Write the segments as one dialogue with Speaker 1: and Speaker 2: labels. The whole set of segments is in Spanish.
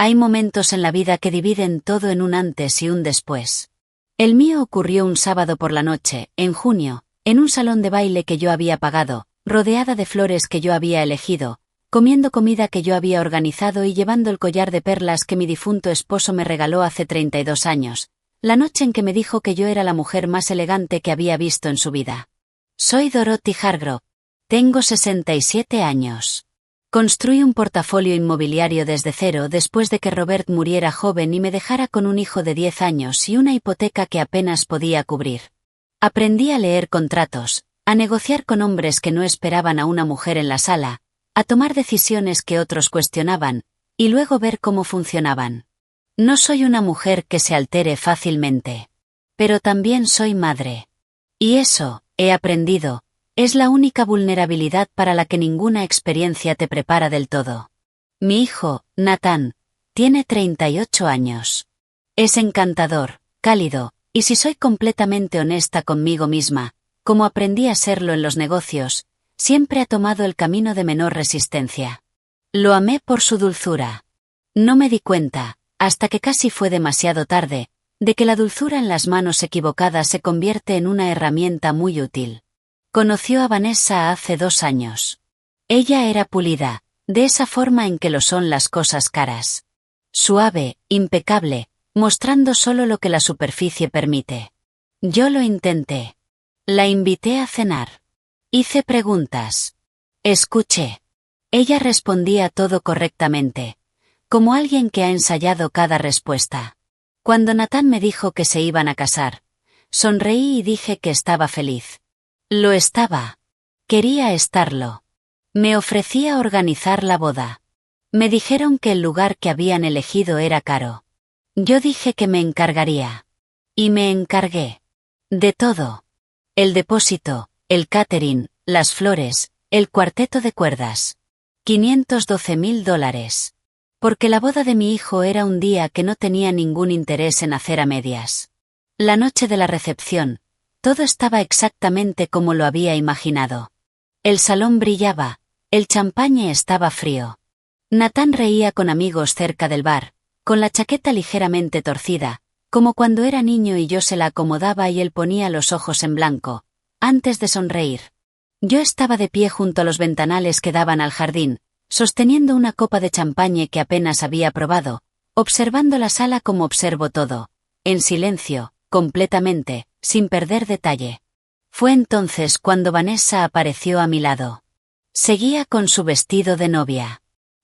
Speaker 1: Hay momentos en la vida que dividen todo en un antes y un después. El mío ocurrió un sábado por la noche, en junio, en un salón de baile que yo había pagado, rodeada de flores que yo había elegido, comiendo comida que yo había organizado y llevando el collar de perlas que mi difunto esposo me regaló hace 32 años, la noche en que me dijo que yo era la mujer más elegante que había visto en su vida. Soy Dorothy Hargrove. Tengo 67 años. Construí un portafolio inmobiliario desde cero después de que Robert muriera joven y me dejara con un hijo de 10 años y una hipoteca que apenas podía cubrir. Aprendí a leer contratos, a negociar con hombres que no esperaban a una mujer en la sala, a tomar decisiones que otros cuestionaban, y luego ver cómo funcionaban. No soy una mujer que se altere fácilmente. Pero también soy madre. Y eso, he aprendido, es la única vulnerabilidad para la que ninguna experiencia te prepara del todo. Mi hijo, Nathan, tiene 38 años. Es encantador, cálido, y si soy completamente honesta conmigo misma, como aprendí a serlo en los negocios, siempre ha tomado el camino de menor resistencia. Lo amé por su dulzura. No me di cuenta, hasta que casi fue demasiado tarde, de que la dulzura en las manos equivocadas se convierte en una herramienta muy útil. Conoció a Vanessa hace 2 años. Ella era pulida, de esa forma en que lo son las cosas caras. Suave, impecable, mostrando solo lo que la superficie permite. Yo lo intenté. La invité a cenar. Hice preguntas. Escuché. Ella respondía todo correctamente, como alguien que ha ensayado cada respuesta. Cuando Nathan me dijo que se iban a casar, sonreí y dije que estaba feliz. Lo estaba. Quería estarlo. Me ofrecí a organizar la boda. Me dijeron que el lugar que habían elegido era caro. Yo dije que me encargaría. Y me encargué. De todo. El depósito, el catering, las flores, el cuarteto de cuerdas. $512,000. Porque la boda de mi hijo era un día que no tenía ningún interés en hacer a medias. La noche de la recepción, todo estaba exactamente como lo había imaginado. El salón brillaba, el champagne estaba frío. Nathan reía con amigos cerca del bar, con la chaqueta ligeramente torcida, como cuando era niño y yo se la acomodaba y él ponía los ojos en blanco, antes de sonreír. Yo estaba de pie junto a los ventanales que daban al jardín, sosteniendo una copa de champagne que apenas había probado, observando la sala como observo todo, en silencio, completamente, sin perder detalle. Fue entonces cuando Vanessa apareció a mi lado. Seguía con su vestido de novia.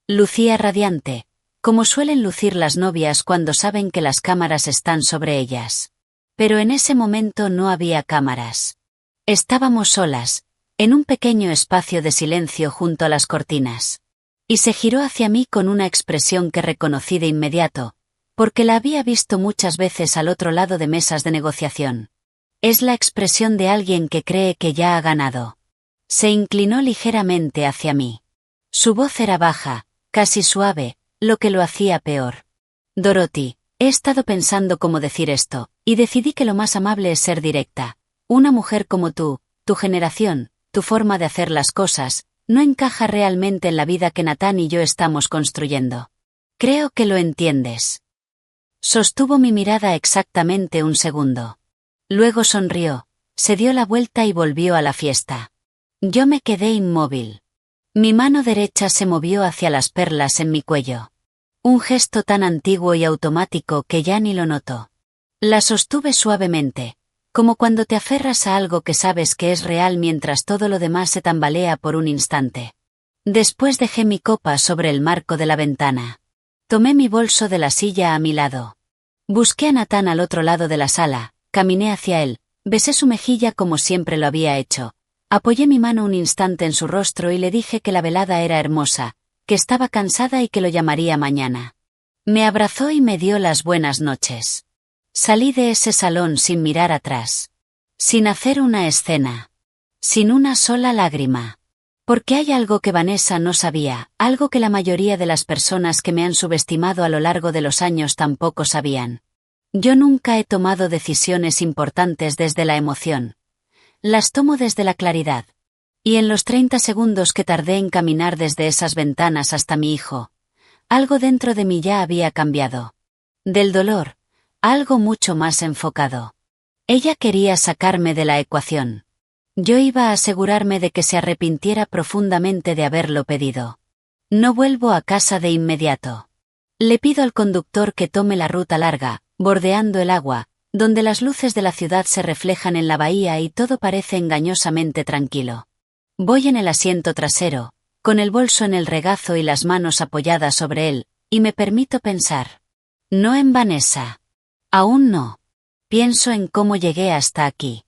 Speaker 1: Lucía radiante, como suelen lucir las novias cuando saben que las cámaras están sobre ellas. Pero en ese momento no había cámaras. Estábamos solas, en un pequeño espacio de silencio junto a las cortinas. Y se giró hacia mí con una expresión que reconocí de inmediato, porque la había visto muchas veces al otro lado de mesas de negociación. Es la expresión de alguien que cree que ya ha ganado. Se inclinó ligeramente hacia mí. Su voz era baja, casi suave, lo que lo hacía peor. Dorothy, he estado pensando cómo decir esto, y decidí que lo más amable es ser directa. Una mujer como tú, tu generación, tu forma de hacer las cosas, no encaja realmente en la vida que Nathan y yo estamos construyendo. Creo que lo entiendes. Sostuvo mi mirada exactamente un segundo. Luego sonrió, se dio la vuelta y volvió a la fiesta. Yo me quedé inmóvil. Mi mano derecha se movió hacia las perlas en mi cuello. Un gesto tan antiguo y automático que ya ni lo noto. La sostuve suavemente, como cuando te aferras a algo que sabes que es real mientras todo lo demás se tambalea por un instante. Después dejé mi copa sobre el marco de la ventana. Tomé mi bolso de la silla a mi lado. Busqué a Nathan al otro lado de la sala, caminé hacia él, besé su mejilla como siempre lo había hecho. Apoyé mi mano un instante en su rostro y le dije que la velada era hermosa, que estaba cansada y que lo llamaría mañana. Me abrazó y me dio las buenas noches. Salí de ese salón sin mirar atrás. Sin hacer una escena. Sin una sola lágrima. Porque hay algo que Vanessa no sabía, algo que la mayoría de las personas que me han subestimado a lo largo de los años tampoco sabían. Yo nunca he tomado decisiones importantes desde la emoción. Las tomo desde la claridad. Y en los 30 segundos que tardé en caminar desde esas ventanas hasta mi hijo, Algo dentro de mí ya había cambiado. Del dolor, a algo mucho más enfocado. Ella quería sacarme de la ecuación. Yo iba a asegurarme de que se arrepintiera profundamente de haberlo pedido. No vuelvo a casa de inmediato. Le pido al conductor que tome la ruta larga, bordeando el agua, donde las luces de la ciudad se reflejan en la bahía y todo parece engañosamente tranquilo. Voy en el asiento trasero, con el bolso en el regazo y las manos apoyadas sobre él, y me permito pensar. No en Vanessa. Aún no. Pienso en cómo llegué hasta aquí.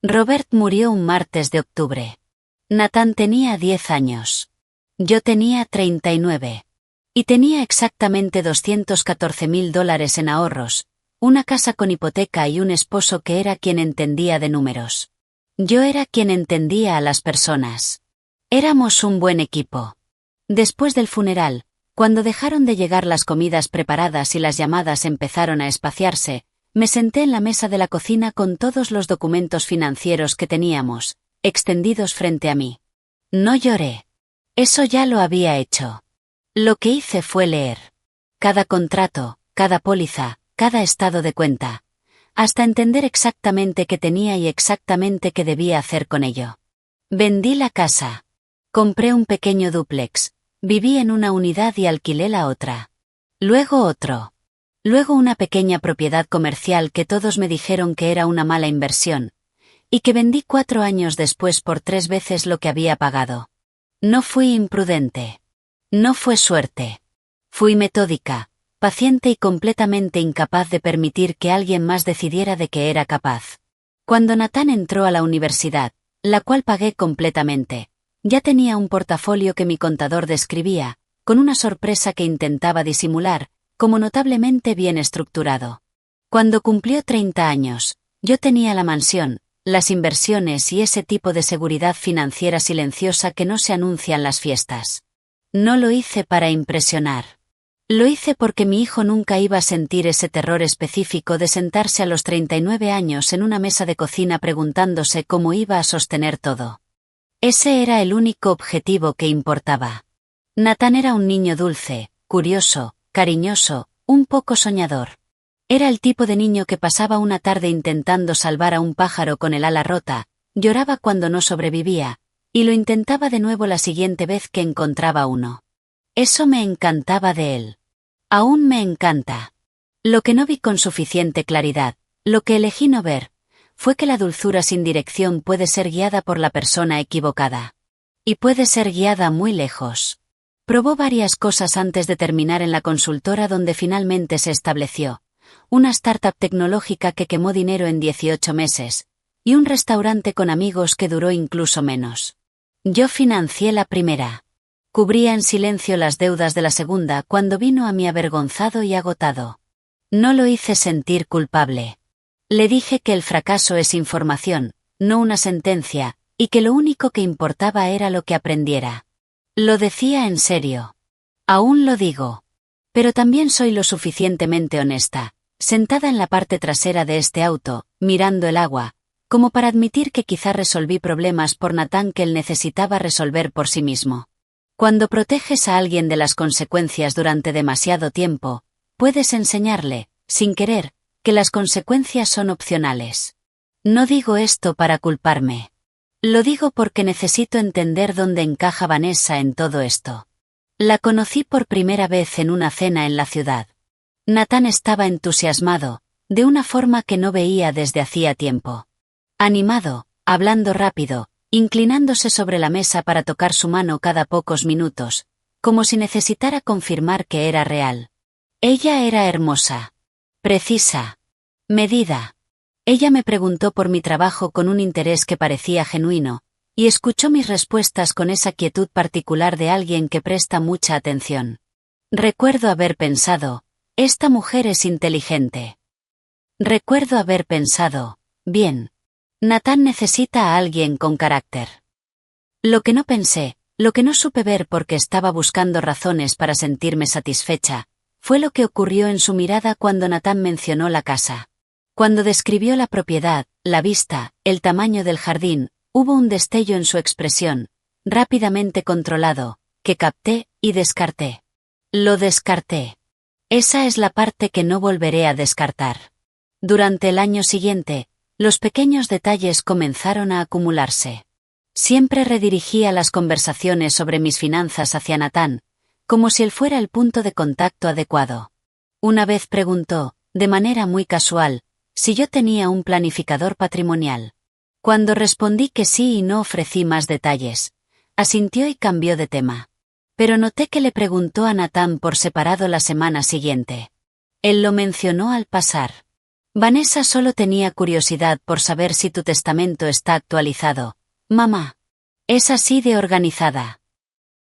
Speaker 1: Robert murió un martes de octubre. Nathan tenía 10 años. Yo tenía 39. Y tenía exactamente $214,000 en ahorros, una casa con hipoteca y un esposo que era quien entendía de números. Yo era quien entendía a las personas. Éramos un buen equipo. Después del funeral, cuando dejaron de llegar las comidas preparadas y las llamadas empezaron a espaciarse, me senté en la mesa de la cocina con todos los documentos financieros que teníamos, extendidos frente a mí. No lloré. Eso ya lo había hecho. Lo que hice fue leer. Cada contrato, cada póliza, cada estado de cuenta. Hasta entender exactamente qué tenía y exactamente qué debía hacer con ello. Vendí la casa. Compré un pequeño dúplex. Viví en una unidad y alquilé la otra. Luego otro. Luego una pequeña propiedad comercial que todos me dijeron que era una mala inversión. Y que vendí 4 años después por 3 veces lo que había pagado. No fui imprudente. No fue suerte. Fui metódica, paciente y completamente incapaz de permitir que alguien más decidiera de que era capaz. Cuando Nathan entró a la universidad, la cual pagué completamente, ya tenía un portafolio que mi contador describía, con una sorpresa que intentaba disimular, como notablemente bien estructurado. Cuando cumplió 30 años, yo tenía la mansión, las inversiones y ese tipo de seguridad financiera silenciosa que no se anuncia en las fiestas. No lo hice para impresionar. Lo hice porque mi hijo nunca iba a sentir ese terror específico de sentarse a los 39 años en una mesa de cocina preguntándose cómo iba a sostener todo. Ese era el único objetivo que importaba. Nathan era un niño dulce, curioso, cariñoso, un poco soñador. Era el tipo de niño que pasaba una tarde intentando salvar a un pájaro con el ala rota, lloraba cuando no sobrevivía, y lo intentaba de nuevo la siguiente vez que encontraba uno. Eso me encantaba de él. Aún me encanta. Lo que no vi con suficiente claridad, lo que elegí no ver, fue que la dulzura sin dirección puede ser guiada por la persona equivocada. Y puede ser guiada muy lejos. Probó varias cosas antes de terminar en la consultora donde finalmente se estableció. Una startup tecnológica que quemó dinero en 18 meses, y un restaurante con amigos que duró incluso menos. Yo financié la primera. Cubría en silencio las deudas de la segunda cuando vino a mí avergonzado y agotado. No lo hice sentir culpable. Le dije que el fracaso es información, no una sentencia, y que lo único que importaba era lo que aprendiera. Lo decía en serio. Aún lo digo. Pero también soy lo suficientemente honesta, sentada en la parte trasera de este auto, mirando el agua, como para admitir que quizá resolví problemas por Nathan que él necesitaba resolver por sí mismo. Cuando proteges a alguien de las consecuencias durante demasiado tiempo, puedes enseñarle, sin querer, que las consecuencias son opcionales. No digo esto para culparme. Lo digo porque necesito entender dónde encaja Vanessa en todo esto. La conocí por primera vez en una cena en la ciudad. Nathan estaba entusiasmado, de una forma que no veía desde hacía tiempo. Animado, hablando rápido, inclinándose sobre la mesa para tocar su mano cada pocos minutos, como si necesitara confirmar que era real. Ella era hermosa. Precisa. Medida. Ella me preguntó por mi trabajo con un interés que parecía genuino, y escuchó mis respuestas con esa quietud particular de alguien que presta mucha atención. Recuerdo haber pensado, esta mujer es inteligente. Recuerdo haber pensado, bien. Nathan necesita a alguien con carácter. Lo que no pensé, lo que no supe ver porque estaba buscando razones para sentirme satisfecha, fue lo que ocurrió en su mirada cuando Nathan mencionó la casa. Cuando describió la propiedad, la vista, el tamaño del jardín, hubo un destello en su expresión, rápidamente controlado, que capté y descarté. Lo descarté. Esa es la parte que no volveré a descartar. Durante el año siguiente, los pequeños detalles comenzaron a acumularse. Siempre redirigía las conversaciones sobre mis finanzas hacia Natán, como si él fuera el punto de contacto adecuado. Una vez preguntó, de manera muy casual, si yo tenía un planificador patrimonial. Cuando respondí que sí y no ofrecí más detalles, asintió y cambió de tema. Pero noté que le preguntó a Natán por separado la semana siguiente. Él lo mencionó al pasar. Vanessa solo tenía curiosidad por saber si tu testamento está actualizado. Mamá. Es así de organizada.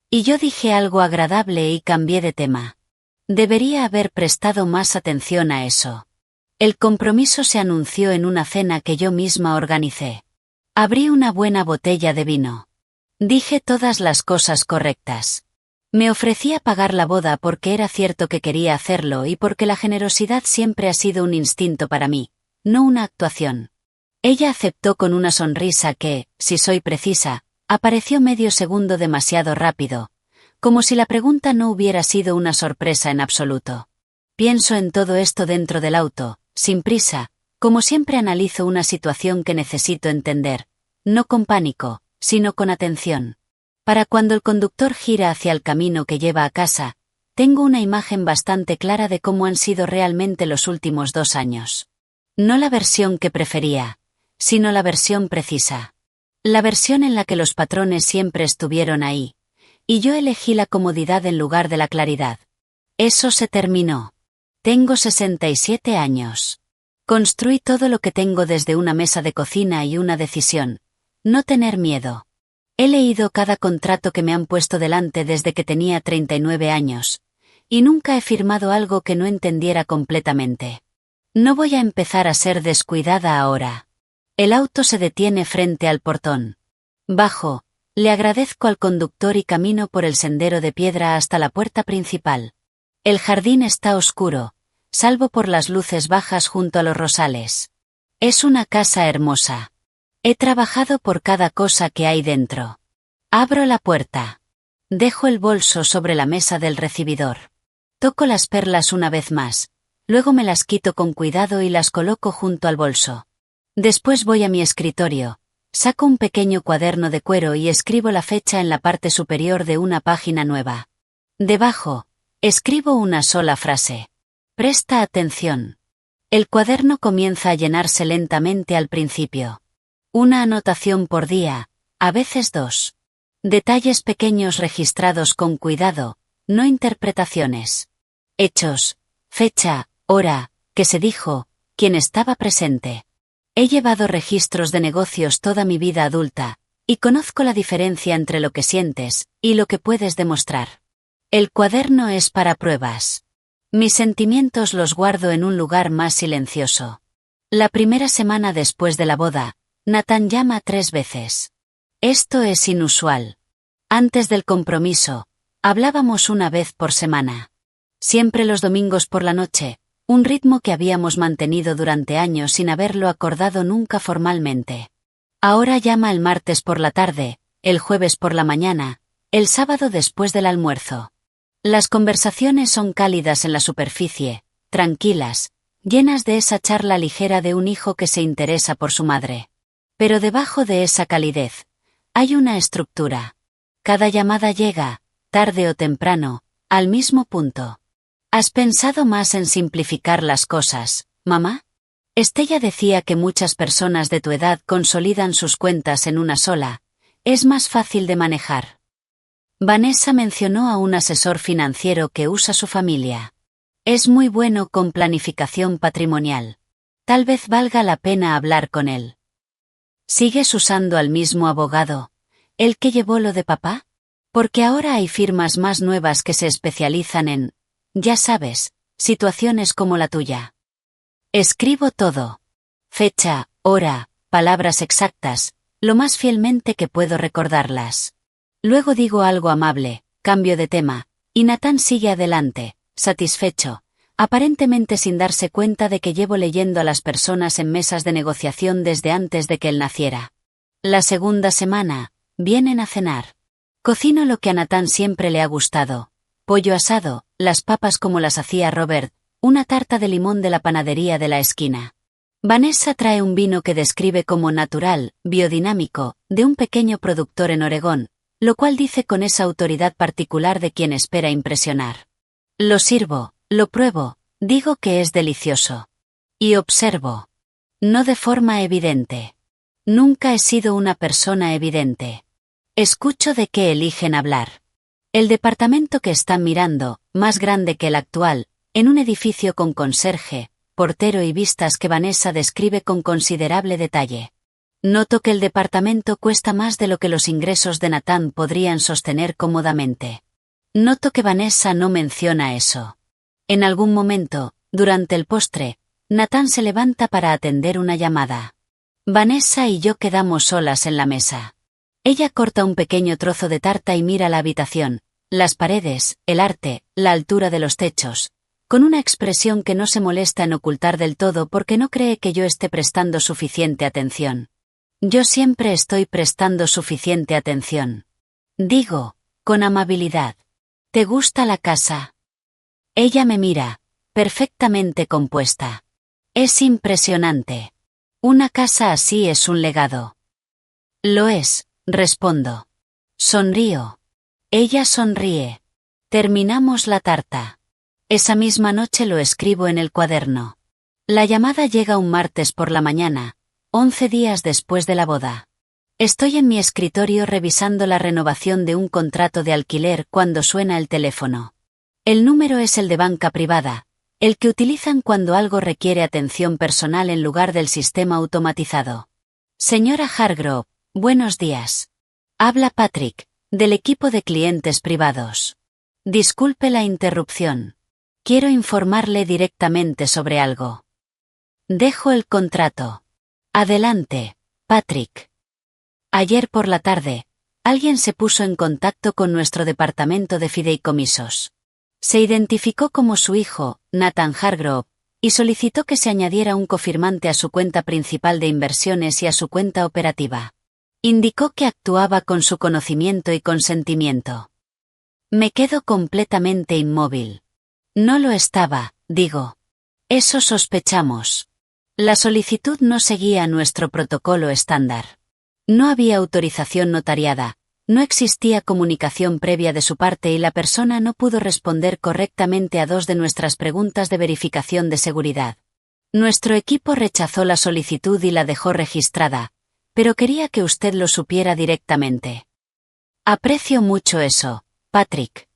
Speaker 1: Y yo dije algo agradable y cambié de tema. Debería haber prestado más atención a eso. El compromiso se anunció en una cena que yo misma organicé. Abrí una buena botella de vino. Dije todas las cosas correctas. Me ofrecí a pagar la boda porque era cierto que quería hacerlo y porque la generosidad siempre ha sido un instinto para mí, no una actuación. Ella aceptó con una sonrisa que, si soy precisa, apareció medio segundo demasiado rápido, como si la pregunta no hubiera sido una sorpresa en absoluto. Pienso en todo esto dentro del auto, sin prisa, como siempre analizo una situación que necesito entender, no con pánico, sino con atención. Para cuando el conductor gira hacia el camino que lleva a casa, tengo una imagen bastante clara de cómo han sido realmente los últimos 2 años. No la versión que prefería, sino la versión precisa. La versión en la que los patrones siempre estuvieron ahí, y yo elegí la comodidad en lugar de la claridad. Eso se terminó. Tengo 67 años. Construí todo lo que tengo desde una mesa de cocina y una decisión: no tener miedo. He leído cada contrato que me han puesto delante desde que tenía 39 años, y nunca he firmado algo que no entendiera completamente. No voy a empezar a ser descuidada ahora. El auto se detiene frente al portón. Bajo, le agradezco al conductor y camino por el sendero de piedra hasta la puerta principal. El jardín está oscuro, salvo por las luces bajas junto a los rosales. Es una casa hermosa. He trabajado por cada cosa que hay dentro. Abro la puerta. Dejo el bolso sobre la mesa del recibidor. Toco las perlas una vez más, luego me las quito con cuidado y las coloco junto al bolso. Después voy a mi escritorio, saco un pequeño cuaderno de cuero y escribo la fecha en la parte superior de una página nueva. Debajo, escribo una sola frase. Presta atención. El cuaderno comienza a llenarse lentamente al principio. Una anotación por día, a veces 2. Detalles pequeños registrados con cuidado, no interpretaciones. Hechos, fecha, hora, qué se dijo, quién estaba presente. He llevado registros de negocios toda mi vida adulta, y conozco la diferencia entre lo que sientes y lo que puedes demostrar. El cuaderno es para pruebas. Mis sentimientos los guardo en un lugar más silencioso. La primera semana después de la boda, Natán llama 3 veces. Esto es inusual. Antes del compromiso, hablábamos una vez por semana. Siempre los domingos por la noche, un ritmo que habíamos mantenido durante años sin haberlo acordado nunca formalmente. Ahora llama el martes por la tarde, el jueves por la mañana, el sábado después del almuerzo. Las conversaciones son cálidas en la superficie, tranquilas, llenas de esa charla ligera de un hijo que se interesa por su madre. Pero debajo de esa calidez, hay una estructura. Cada llamada llega, tarde o temprano, al mismo punto. ¿Has pensado más en simplificar las cosas, mamá? Estella decía que muchas personas de tu edad consolidan sus cuentas en una sola. Es más fácil de manejar. Vanessa mencionó a un asesor financiero que usa su familia. Es muy bueno con planificación patrimonial. Tal vez valga la pena hablar con él. ¿Sigues usando al mismo abogado, el que llevó lo de papá? Porque ahora hay firmas más nuevas que se especializan en, ya sabes, situaciones como la tuya. Escribo todo. Fecha, hora, palabras exactas, lo más fielmente que puedo recordarlas. Luego digo algo amable, cambio de tema, y Natán sigue adelante, satisfecho, aparentemente sin darse cuenta de que llevo leyendo a las personas en mesas de negociación desde antes de que él naciera. La segunda semana, vienen a cenar. Cocino lo que a Natán siempre le ha gustado: pollo asado, las papas como las hacía Robert, una tarta de limón de la panadería de la esquina. Vanessa trae un vino que describe como natural, biodinámico, de un pequeño productor en Oregón, lo cual dice con esa autoridad particular de quien espera impresionar. Lo sirvo, lo pruebo, digo que es delicioso. Y observo. No de forma evidente. Nunca he sido una persona evidente. Escucho de qué eligen hablar. El departamento que están mirando, más grande que el actual, en un edificio con conserje, portero y vistas que Vanessa describe con considerable detalle. Noto que el departamento cuesta más de lo que los ingresos de Nathan podrían sostener cómodamente. Noto que Vanessa no menciona eso. En algún momento, durante el postre, Nathan se levanta para atender una llamada. Vanessa y yo quedamos solas en la mesa. Ella corta un pequeño trozo de tarta y mira la habitación, las paredes, el arte, la altura de los techos, con una expresión que no se molesta en ocultar del todo porque no cree que yo esté prestando suficiente atención. Yo siempre estoy prestando suficiente atención. Digo, con amabilidad. ¿Te gusta la casa? Ella me mira, perfectamente compuesta. Es impresionante. Una casa así es un legado. Lo es, respondo. Sonrío. Ella sonríe. Terminamos la tarta. Esa misma noche lo escribo en el cuaderno. La llamada llega un martes por la mañana, 11 días después de la boda. Estoy en mi escritorio revisando la renovación de un contrato de alquiler cuando suena el teléfono. El número es el de banca privada, el que utilizan cuando algo requiere atención personal en lugar del sistema automatizado. Señora Hargrove, buenos días. Habla Patrick, del equipo de clientes privados. Disculpe la interrupción. Quiero informarle directamente sobre algo. Dejo el contrato. Adelante, Patrick. Ayer por la tarde, alguien se puso en contacto con nuestro departamento de fideicomisos. Se identificó como su hijo, Nathan Hargrove, y solicitó que se añadiera un cofirmante a su cuenta principal de inversiones y a su cuenta operativa. Indicó que actuaba con su conocimiento y consentimiento. Me quedo completamente inmóvil. No lo estaba, digo. Eso sospechamos. La solicitud no seguía nuestro protocolo estándar. No había autorización notariada, no existía comunicación previa de su parte y la persona no pudo responder correctamente a 2 de nuestras preguntas de verificación de seguridad. Nuestro equipo rechazó la solicitud y la dejó registrada, pero quería que usted lo supiera directamente. Aprecio mucho eso, Patrick.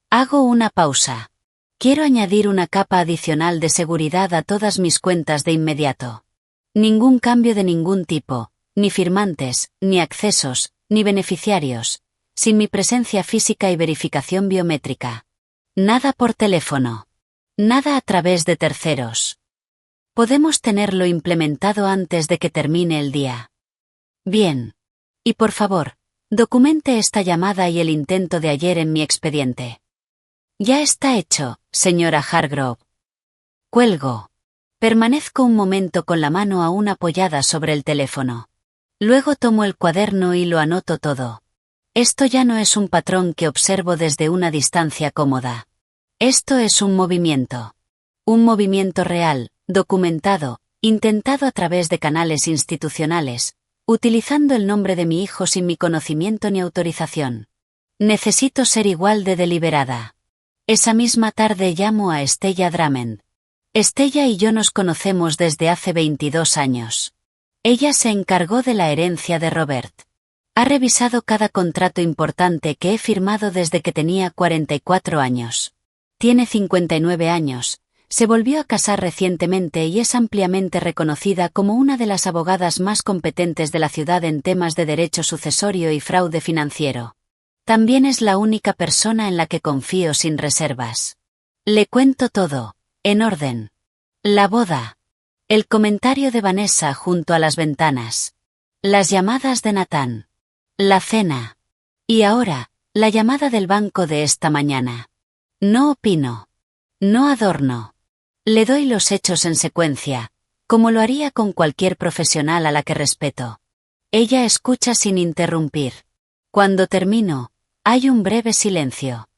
Speaker 1: Hago una pausa. Quiero añadir una capa adicional de seguridad a todas mis cuentas de inmediato. Ningún cambio de ningún tipo. Ni firmantes, ni accesos, ni beneficiarios, sin mi presencia física y verificación biométrica. Nada por teléfono. Nada a través de terceros. Podemos tenerlo implementado antes de que termine el día. Bien. Y por favor, documente esta llamada y el intento de ayer en mi expediente. Ya está hecho, señora Hargrove. Cuelgo. Permanezco un momento con la mano aún apoyada sobre el teléfono. Luego tomo el cuaderno y lo anoto todo. Esto ya no es un patrón que observo desde una distancia cómoda. Esto es un movimiento. Un movimiento real, documentado, intentado a través de canales institucionales, utilizando el nombre de mi hijo sin mi conocimiento ni autorización. Necesito ser igual de deliberada. Esa misma tarde llamo a Stella Drummond. Stella y yo nos conocemos desde hace 22 años. Ella se encargó de la herencia de Robert. Ha revisado cada contrato importante que he firmado desde que tenía 44 años. Tiene 59 años, se volvió a casar recientemente y es ampliamente reconocida como una de las abogadas más competentes de la ciudad en temas de derecho sucesorio y fraude financiero. También es la única persona en la que confío sin reservas. Le cuento todo, en orden. La boda. El comentario de Vanessa junto a las ventanas. Las llamadas de Nathan. La cena. Y ahora, la llamada del banco de esta mañana. No opino. No adorno. Le doy los hechos en secuencia, como lo haría con cualquier profesional a la que respeto. Ella escucha sin interrumpir. Cuando termino, hay un breve silencio.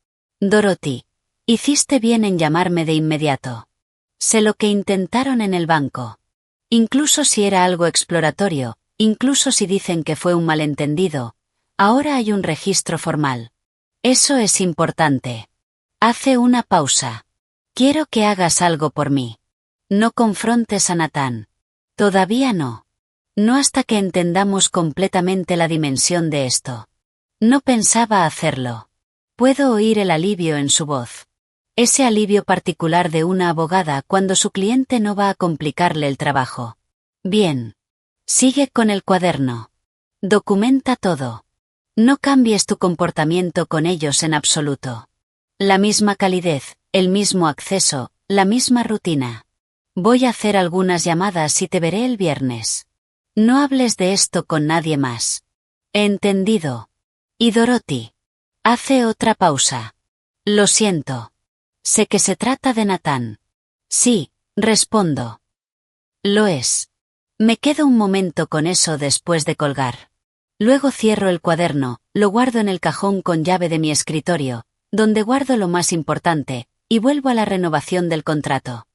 Speaker 1: Dorothy, hiciste bien en llamarme de inmediato. Sé lo que intentaron en el banco. Incluso si era algo exploratorio, incluso si dicen que fue un malentendido, ahora hay un registro formal. Eso es importante. Hace una pausa. Quiero que hagas algo por mí. No confrontes a Nathan. Todavía no. No hasta que entendamos completamente la dimensión de esto. No pensaba hacerlo. Puedo oír el alivio en su voz. Ese alivio particular de una abogada cuando su cliente no va a complicarle el trabajo. Bien. Sigue con el cuaderno. Documenta todo. No cambies tu comportamiento con ellos en absoluto. La misma calidez, el mismo acceso, la misma rutina. Voy a hacer algunas llamadas y te veré el viernes. No hables de esto con nadie más. Entendido. Y Dorothy. Hace otra pausa. Lo siento. Sé que se trata de Nathan. Sí, respondo. Lo es. Me quedo un momento con eso después de colgar. Luego cierro el cuaderno, lo guardo en el cajón con llave de mi escritorio, donde guardo lo más importante, y vuelvo a la renovación del contrato.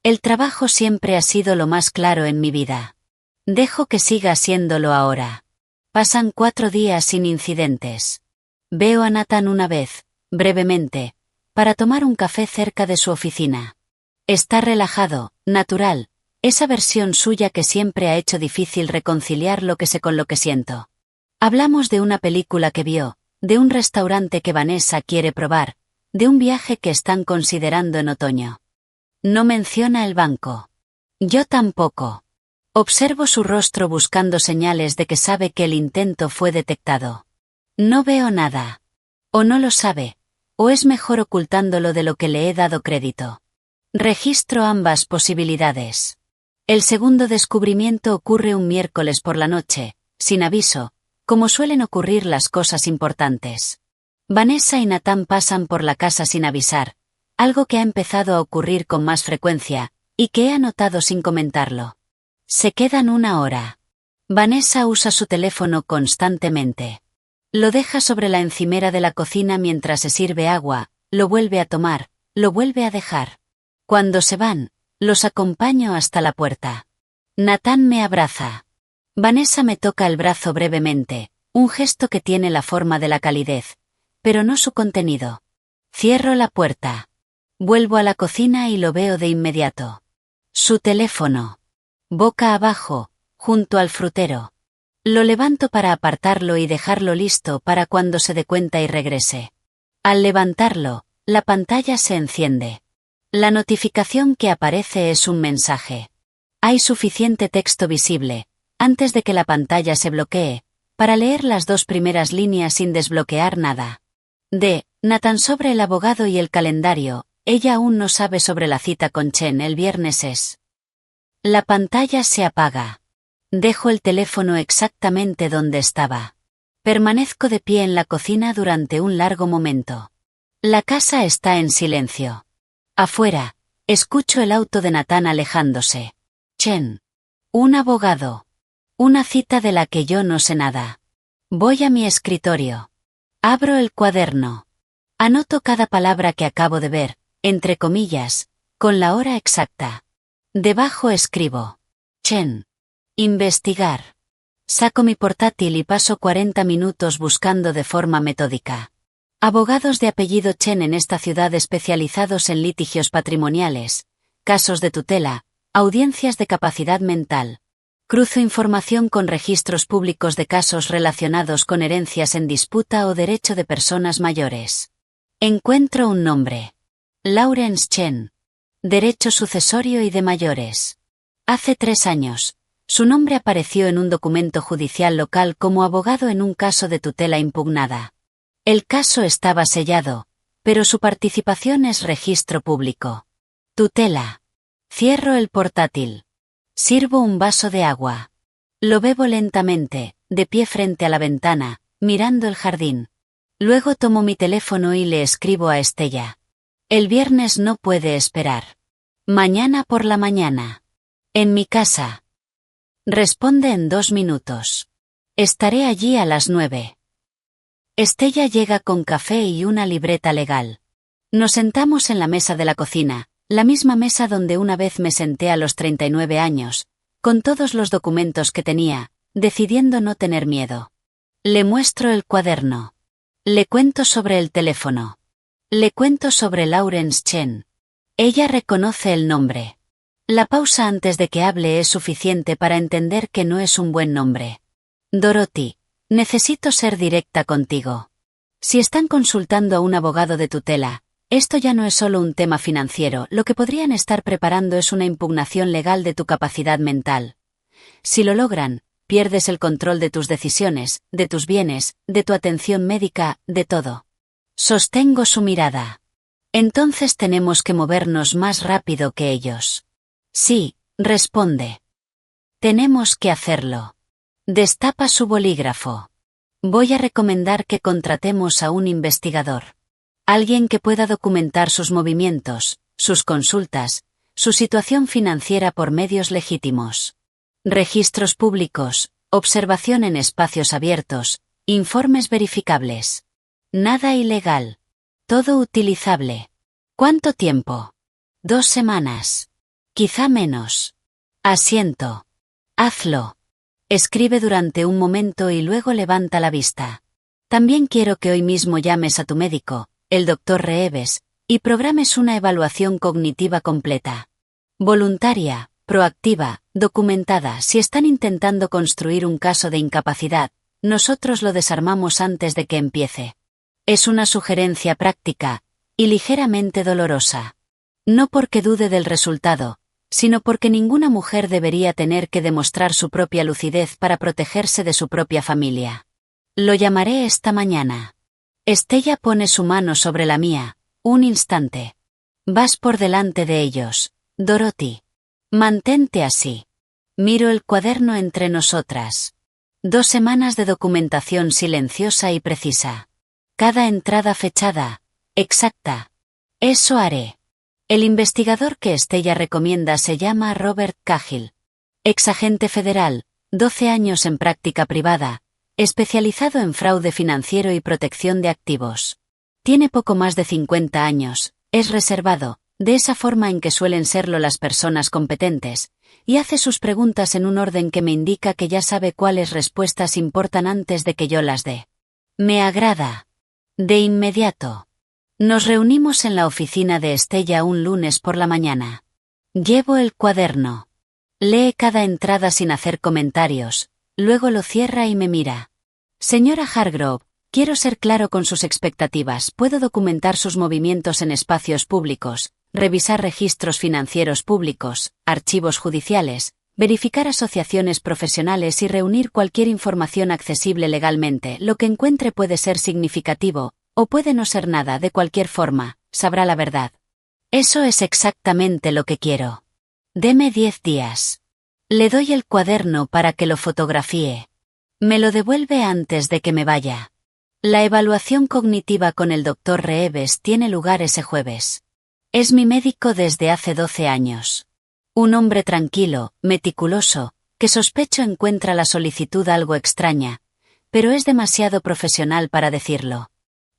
Speaker 1: El trabajo siempre ha sido lo más claro en mi vida. Dejo que siga siéndolo ahora. Pasan 4 días sin incidentes. Veo a Nathan una vez, brevemente, para tomar un café cerca de su oficina. Está relajado, natural, esa versión suya que siempre ha hecho difícil reconciliar lo que sé con lo que siento. Hablamos de una película que vio, de un restaurante que Vanessa quiere probar, de un viaje que están considerando en otoño. No menciona el banco. Yo tampoco. Observo su rostro buscando señales de que sabe que el intento fue detectado. No veo nada. O no lo sabe, o es mejor ocultándolo de lo que le he dado crédito. Registro ambas posibilidades. El segundo descubrimiento ocurre un miércoles por la noche, sin aviso, como suelen ocurrir las cosas importantes. Vanessa y Nathan pasan por la casa sin avisar, algo que ha empezado a ocurrir con más frecuencia, y que he notado sin comentarlo. Se quedan 1 hora. Vanessa usa su teléfono constantemente. Lo deja sobre la encimera de la cocina mientras se sirve agua, lo vuelve a tomar, lo vuelve a dejar. Cuando se van, los acompaño hasta la puerta. Nathan me abraza. Vanessa me toca el brazo brevemente, un gesto que tiene la forma de la calidez, pero no su contenido. Cierro la puerta. Vuelvo a la cocina y lo veo de inmediato. Su teléfono. Boca abajo, junto al frutero. Lo levanto para apartarlo y dejarlo listo para cuando se dé cuenta y regrese. Al levantarlo, la pantalla se enciende. La notificación que aparece es un mensaje. Hay suficiente texto visible, antes de que la pantalla se bloquee, para leer las 2 primeras líneas sin desbloquear nada. Nathan sobre el abogado y el calendario, ella aún no sabe sobre la cita con Chen el viernes es. La pantalla se apaga. Dejo el teléfono exactamente donde estaba. Permanezco de pie en la cocina durante un largo momento. La casa está en silencio. Afuera, escucho el auto de Nathan alejándose. Chen. Un abogado. Una cita de la que yo no sé nada. Voy a mi escritorio. Abro el cuaderno. Anoto cada palabra que acabo de ver, entre comillas, con la hora exacta. Debajo escribo. Chen. Investigar. Saco mi portátil y paso 40 minutos buscando de forma metódica. Abogados de apellido Chen en esta ciudad especializados en litigios patrimoniales, casos de tutela, audiencias de capacidad mental. Cruzo información con registros públicos de casos relacionados con herencias en disputa o derecho de personas mayores. Encuentro un nombre. Lawrence Chen. Derecho sucesorio y de mayores. Hace 3 años. Su nombre apareció en un documento judicial local como abogado en un caso de tutela impugnada. El caso estaba sellado, pero su participación es registro público. Tutela. Cierro el portátil. Sirvo un vaso de agua. Lo bebo lentamente, de pie frente a la ventana, mirando el jardín. Luego tomo mi teléfono y le escribo a Estella. El viernes no puede esperar. Mañana por la mañana. En mi casa. Responde en 2 minutos. Estaré allí a las 9. Estella llega con café y una libreta legal. Nos sentamos en la mesa de la cocina, la misma mesa donde una vez me senté a los 39 años, con todos los documentos que tenía, decidiendo no tener miedo. Le muestro el cuaderno. Le cuento sobre el teléfono. Le cuento sobre Laurence Chen. Ella reconoce el nombre. La pausa antes de que hable es suficiente para entender que no es un buen nombre. Dorothy, necesito ser directa contigo. Si están consultando a un abogado de tutela, esto ya no es solo un tema financiero, lo que podrían estar preparando es una impugnación legal de tu capacidad mental. Si lo logran, pierdes el control de tus decisiones, de tus bienes, de tu atención médica, de todo. Sostengo su mirada. Entonces tenemos que movernos más rápido que ellos. Sí, responde. Tenemos que hacerlo. Destapa su bolígrafo. Voy a recomendar que contratemos a un investigador. Alguien que pueda documentar sus movimientos, sus consultas, su situación financiera por medios legítimos. Registros públicos, observación en espacios abiertos, informes verificables. Nada ilegal. Todo utilizable. ¿Cuánto tiempo? 2 semanas. Quizá menos. Asiento. Hazlo. Escribe durante un momento y luego levanta la vista. También quiero que hoy mismo llames a tu médico, el Dr. Reeves, y programes una evaluación cognitiva completa. Voluntaria, proactiva, documentada. Si están intentando construir un caso de incapacidad, nosotros lo desarmamos antes de que empiece. Es una sugerencia práctica, y ligeramente dolorosa. No porque dude del resultado, sino porque ninguna mujer debería tener que demostrar su propia lucidez para protegerse de su propia familia. Lo llamaré esta mañana. Estella pone su mano sobre la mía, un instante. Vas por delante de ellos, Dorothy. Mantente así. Miro el cuaderno entre nosotras. 2 semanas de documentación silenciosa y precisa. Cada entrada fechada, exacta. Eso haré. El investigador que Estella recomienda se llama Robert Cahill. Exagente federal, 12 años en práctica privada, especializado en fraude financiero y protección de activos. Tiene poco más de 50 años, es reservado, de esa forma en que suelen serlo las personas competentes, y hace sus preguntas en un orden que me indica que ya sabe cuáles respuestas importan antes de que yo las dé. Me agrada. De inmediato. Nos reunimos en la oficina de Estella un lunes por la mañana. Llevo el cuaderno. Lee cada entrada sin hacer comentarios, luego lo cierra y me mira. Señora Hargrove, quiero ser claro con sus expectativas. Puedo documentar sus movimientos en espacios públicos, revisar registros financieros públicos, archivos judiciales, verificar asociaciones profesionales y reunir cualquier información accesible legalmente. Lo que encuentre puede ser significativo, o puede no ser nada. De cualquier forma, sabrá la verdad. Eso es exactamente lo que quiero. Deme 10 días. Le doy el cuaderno para que lo fotografíe. Me lo devuelve antes de que me vaya. La evaluación cognitiva con el Dr. Reeves tiene lugar ese jueves. Es mi médico desde hace 12 años. Un hombre tranquilo, meticuloso, que sospecho encuentra la solicitud algo extraña, pero es demasiado profesional para decirlo.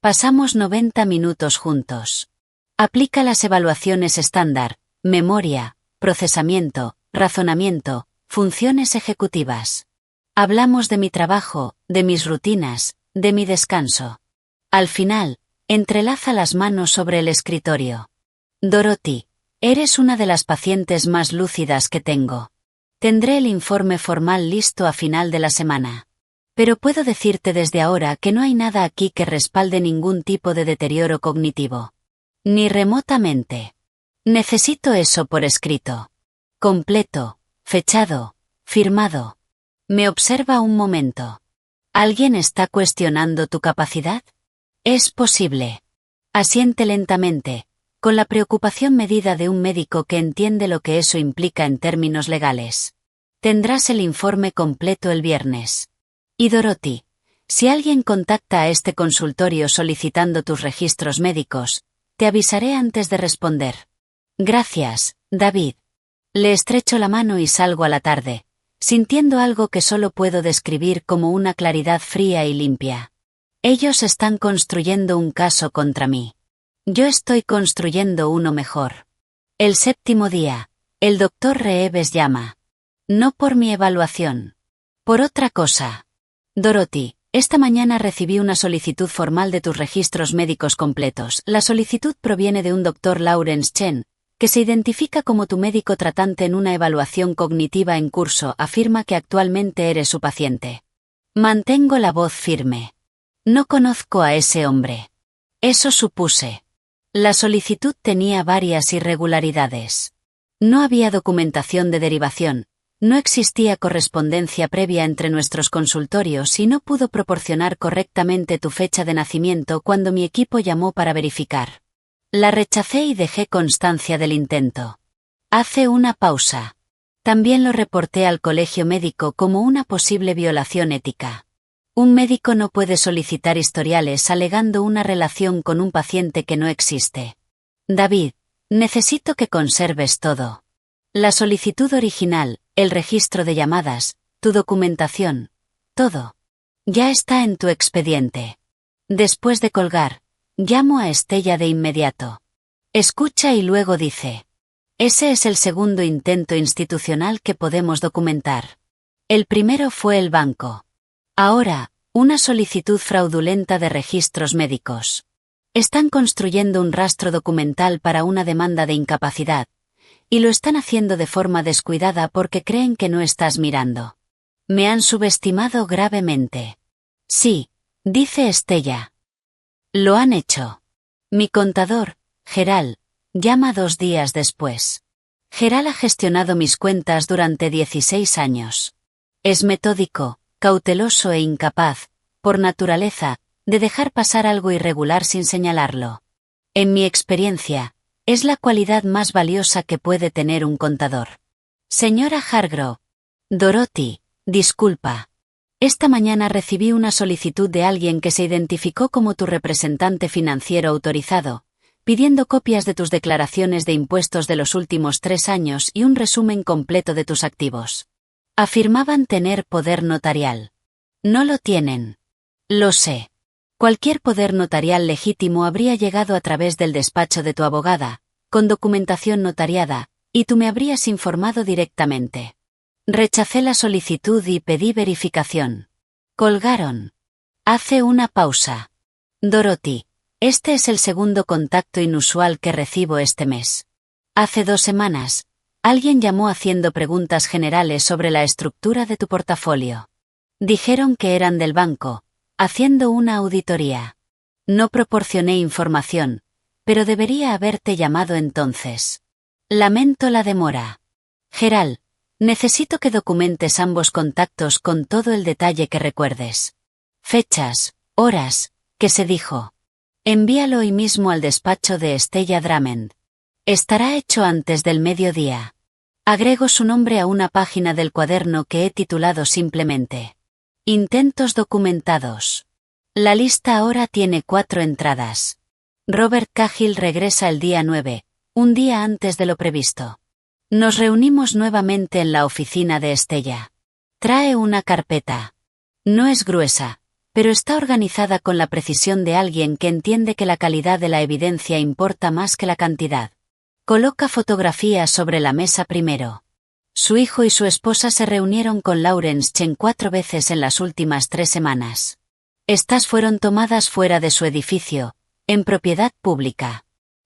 Speaker 1: Pasamos 90 minutos juntos. Aplica las evaluaciones estándar, memoria, procesamiento, razonamiento, funciones ejecutivas. Hablamos de mi trabajo, de mis rutinas, de mi descanso. Al final, entrelaza las manos sobre el escritorio. Dorothy, eres una de las pacientes más lúcidas que tengo. Tendré el informe formal listo a final de la semana. Pero puedo decirte desde ahora que no hay nada aquí que respalde ningún tipo de deterioro cognitivo. Ni remotamente. Necesito eso por escrito. Completo, fechado, firmado. Me observa un momento. ¿Alguien está cuestionando tu capacidad? Es posible. Asiente lentamente, con la preocupación medida de un médico que entiende lo que eso implica en términos legales. Tendrás el informe completo el viernes. Y Dorothy, si alguien contacta a este consultorio solicitando tus registros médicos, te avisaré antes de responder. Gracias, David. Le estrecho la mano y salgo a la tarde, sintiendo algo que solo puedo describir como una claridad fría y limpia. Ellos están construyendo un caso contra mí. Yo estoy construyendo uno mejor. El 7º día. El doctor Reeves llama. No por mi evaluación. Por otra cosa. Dorothy, esta mañana recibí una solicitud formal de tus registros médicos completos. La solicitud proviene de un doctor Lawrence Chen, que se identifica como tu médico tratante en una evaluación cognitiva en curso. Afirma que actualmente eres su paciente. Mantengo la voz firme. No conozco a ese hombre. Eso supuse. La solicitud tenía varias irregularidades. No había documentación de derivación, no existía correspondencia previa entre nuestros consultorios y no pudo proporcionar correctamente tu fecha de nacimiento cuando mi equipo llamó para verificar. La rechacé y dejé constancia del intento. Hace una pausa. También lo reporté al colegio médico como una posible violación ética. Un médico no puede solicitar historiales alegando una relación con un paciente que no existe. David, necesito que conserves todo. La solicitud original, el registro de llamadas, tu documentación, todo. Ya está en tu expediente. Después de colgar, llamo a Estella de inmediato. Escucha y luego dice. Ese es el segundo intento institucional que podemos documentar. El primero fue el banco. Ahora, una solicitud fraudulenta de registros médicos. Están construyendo un rastro documental para una demanda de incapacidad, y lo están haciendo de forma descuidada porque creen que no estás mirando. Me han subestimado gravemente. Sí, dice Estella. Lo han hecho. Mi contador, Geral, llama 2 días después. Geral ha gestionado mis cuentas durante 16 años. Es metódico, cauteloso e incapaz, por naturaleza, de dejar pasar algo irregular sin señalarlo. En mi experiencia, es la cualidad más valiosa que puede tener un contador. Señora Hargrove. Dorothy, disculpa. Esta mañana recibí una solicitud de alguien que se identificó como tu representante financiero autorizado, pidiendo copias de tus declaraciones de impuestos de los últimos 3 años y un resumen completo de tus activos. Afirmaban tener poder notarial. No lo tienen. Lo sé. Cualquier poder notarial legítimo habría llegado a través del despacho de tu abogada, con documentación notariada, y tú me habrías informado directamente. Rechacé la solicitud y pedí verificación. Colgaron. Hace una pausa. Dorothy, este es el segundo contacto inusual que recibo este mes. Hace 2 semanas, alguien llamó haciendo preguntas generales sobre la estructura de tu portafolio. Dijeron que eran del banco, haciendo una auditoría. No proporcioné información, pero debería haberte llamado entonces. Lamento la demora. Geral, necesito que documentes ambos contactos con todo el detalle que recuerdes. Fechas, horas, ¿qué se dijo? Envíalo hoy mismo al despacho de Estella Drummond. Estará hecho antes del mediodía. Agrego su nombre a una página del cuaderno que he titulado simplemente Intentos documentados. La lista ahora tiene 4 entradas. Robert Cahill regresa el día 9, un día antes de lo previsto. Nos reunimos nuevamente en la oficina de Estella. Trae una carpeta. No es gruesa, pero está organizada con la precisión de alguien que entiende que la calidad de la evidencia importa más que la cantidad. Coloca fotografías sobre la mesa primero. Su hijo y su esposa se reunieron con Lawrence Chen 4 veces en las últimas 3 semanas. Estas fueron tomadas fuera de su edificio, en propiedad pública.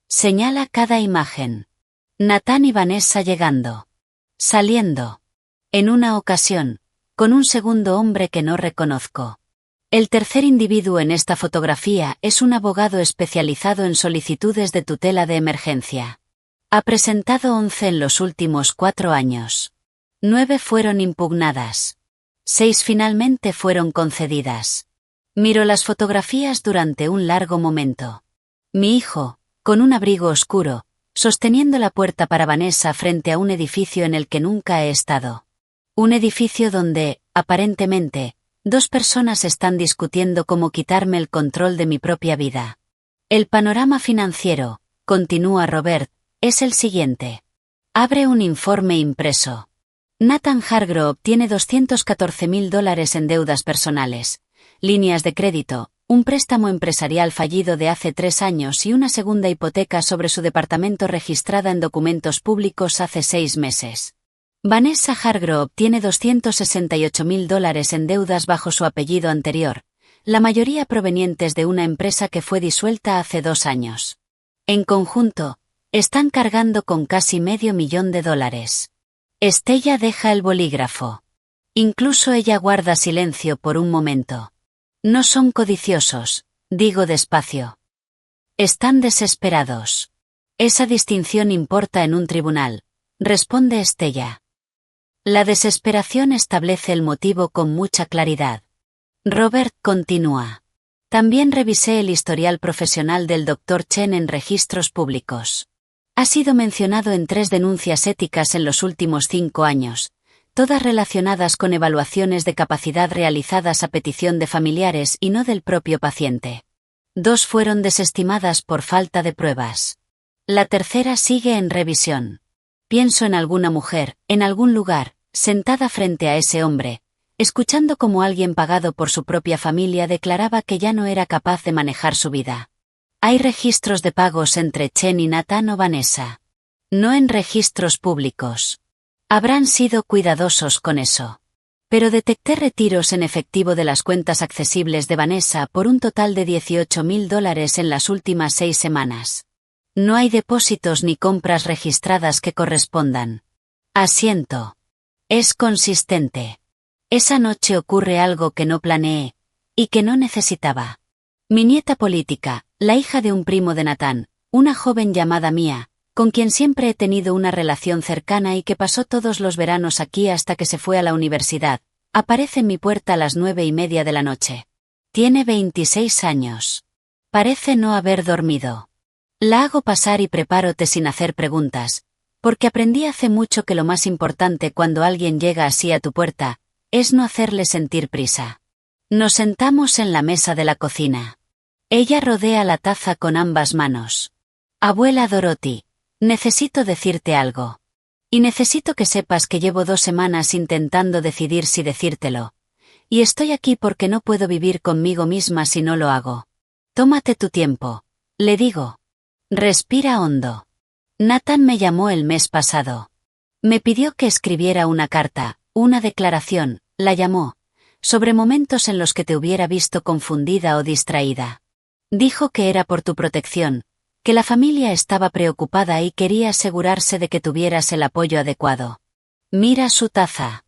Speaker 1: Señala cada imagen. Nathan y Vanessa llegando. Saliendo. En una ocasión, con un segundo hombre que no reconozco. El tercer individuo en esta fotografía es un abogado especializado en solicitudes de tutela de emergencia. Ha presentado 11 en los últimos 4 años. 9 fueron impugnadas. 6 finalmente fueron concedidas. Miro las fotografías durante un largo momento. Mi hijo, con un abrigo oscuro, sosteniendo la puerta para Vanessa frente a un edificio en el que nunca he estado. Un edificio donde, aparentemente, 2 personas están discutiendo cómo quitarme el control de mi propia vida. El panorama financiero, continúa Robert, es el siguiente. Abre un informe impreso. Nathan Hargrove tiene $214,000 en deudas personales, líneas de crédito, un préstamo empresarial fallido de hace 3 años y una segunda hipoteca sobre su departamento registrada en documentos públicos hace 6 meses. Vanessa Hargrove tiene $268.000 en deudas bajo su apellido anterior, la mayoría provenientes de una empresa que fue disuelta hace 2 años. En conjunto, están cargando con casi $500,000. Estella deja el bolígrafo. Incluso ella guarda silencio por un momento. No son codiciosos, digo despacio. Están desesperados. Esa distinción importa en un tribunal, responde Estella. La desesperación establece el motivo con mucha claridad. Robert continúa. También revisé el historial profesional del Dr. Chen en registros públicos. Ha sido mencionado en 3 denuncias éticas en los últimos 5 años, todas relacionadas con evaluaciones de capacidad realizadas a petición de familiares y no del propio paciente. 2 fueron desestimadas por falta de pruebas. La tercera sigue en revisión. Pienso en alguna mujer, en algún lugar, sentada frente a ese hombre, escuchando cómo alguien pagado por su propia familia declaraba que ya no era capaz de manejar su vida. Hay registros de pagos entre Chen y Nathan o Vanessa. No en registros públicos. Habrán sido cuidadosos con eso. Pero detecté retiros en efectivo de las cuentas accesibles de Vanessa por un total de $18,000 en las últimas 6 semanas. No hay depósitos ni compras registradas que correspondan. Asiento. Es consistente. Esa noche ocurre algo que no planeé, y que no necesitaba. Mi nieta política, la hija de un primo de Nathan, una joven llamada Mia, con quien siempre he tenido una relación cercana y que pasó todos los veranos aquí hasta que se fue a la universidad, aparece en mi puerta a las 9:30 de la noche. Tiene 26 años. Parece no haber dormido. La hago pasar y preparo té sin hacer preguntas, porque aprendí hace mucho que lo más importante cuando alguien llega así a tu puerta, es no hacerle sentir prisa. Nos sentamos en la mesa de la cocina. Ella rodea la taza con ambas manos. Abuela Dorothy, necesito decirte algo. Y necesito que sepas que llevo 2 semanas intentando decidir si decírtelo. Y estoy aquí porque no puedo vivir conmigo misma si no lo hago. Tómate tu tiempo, le digo. Respira hondo. Nathan me llamó el mes pasado. Me pidió que escribiera una carta, una declaración, la llamó, sobre momentos en los que te hubiera visto confundida o distraída. Dijo que era por tu protección, que la familia estaba preocupada y quería asegurarse de que tuvieras el apoyo adecuado. Mira su taza.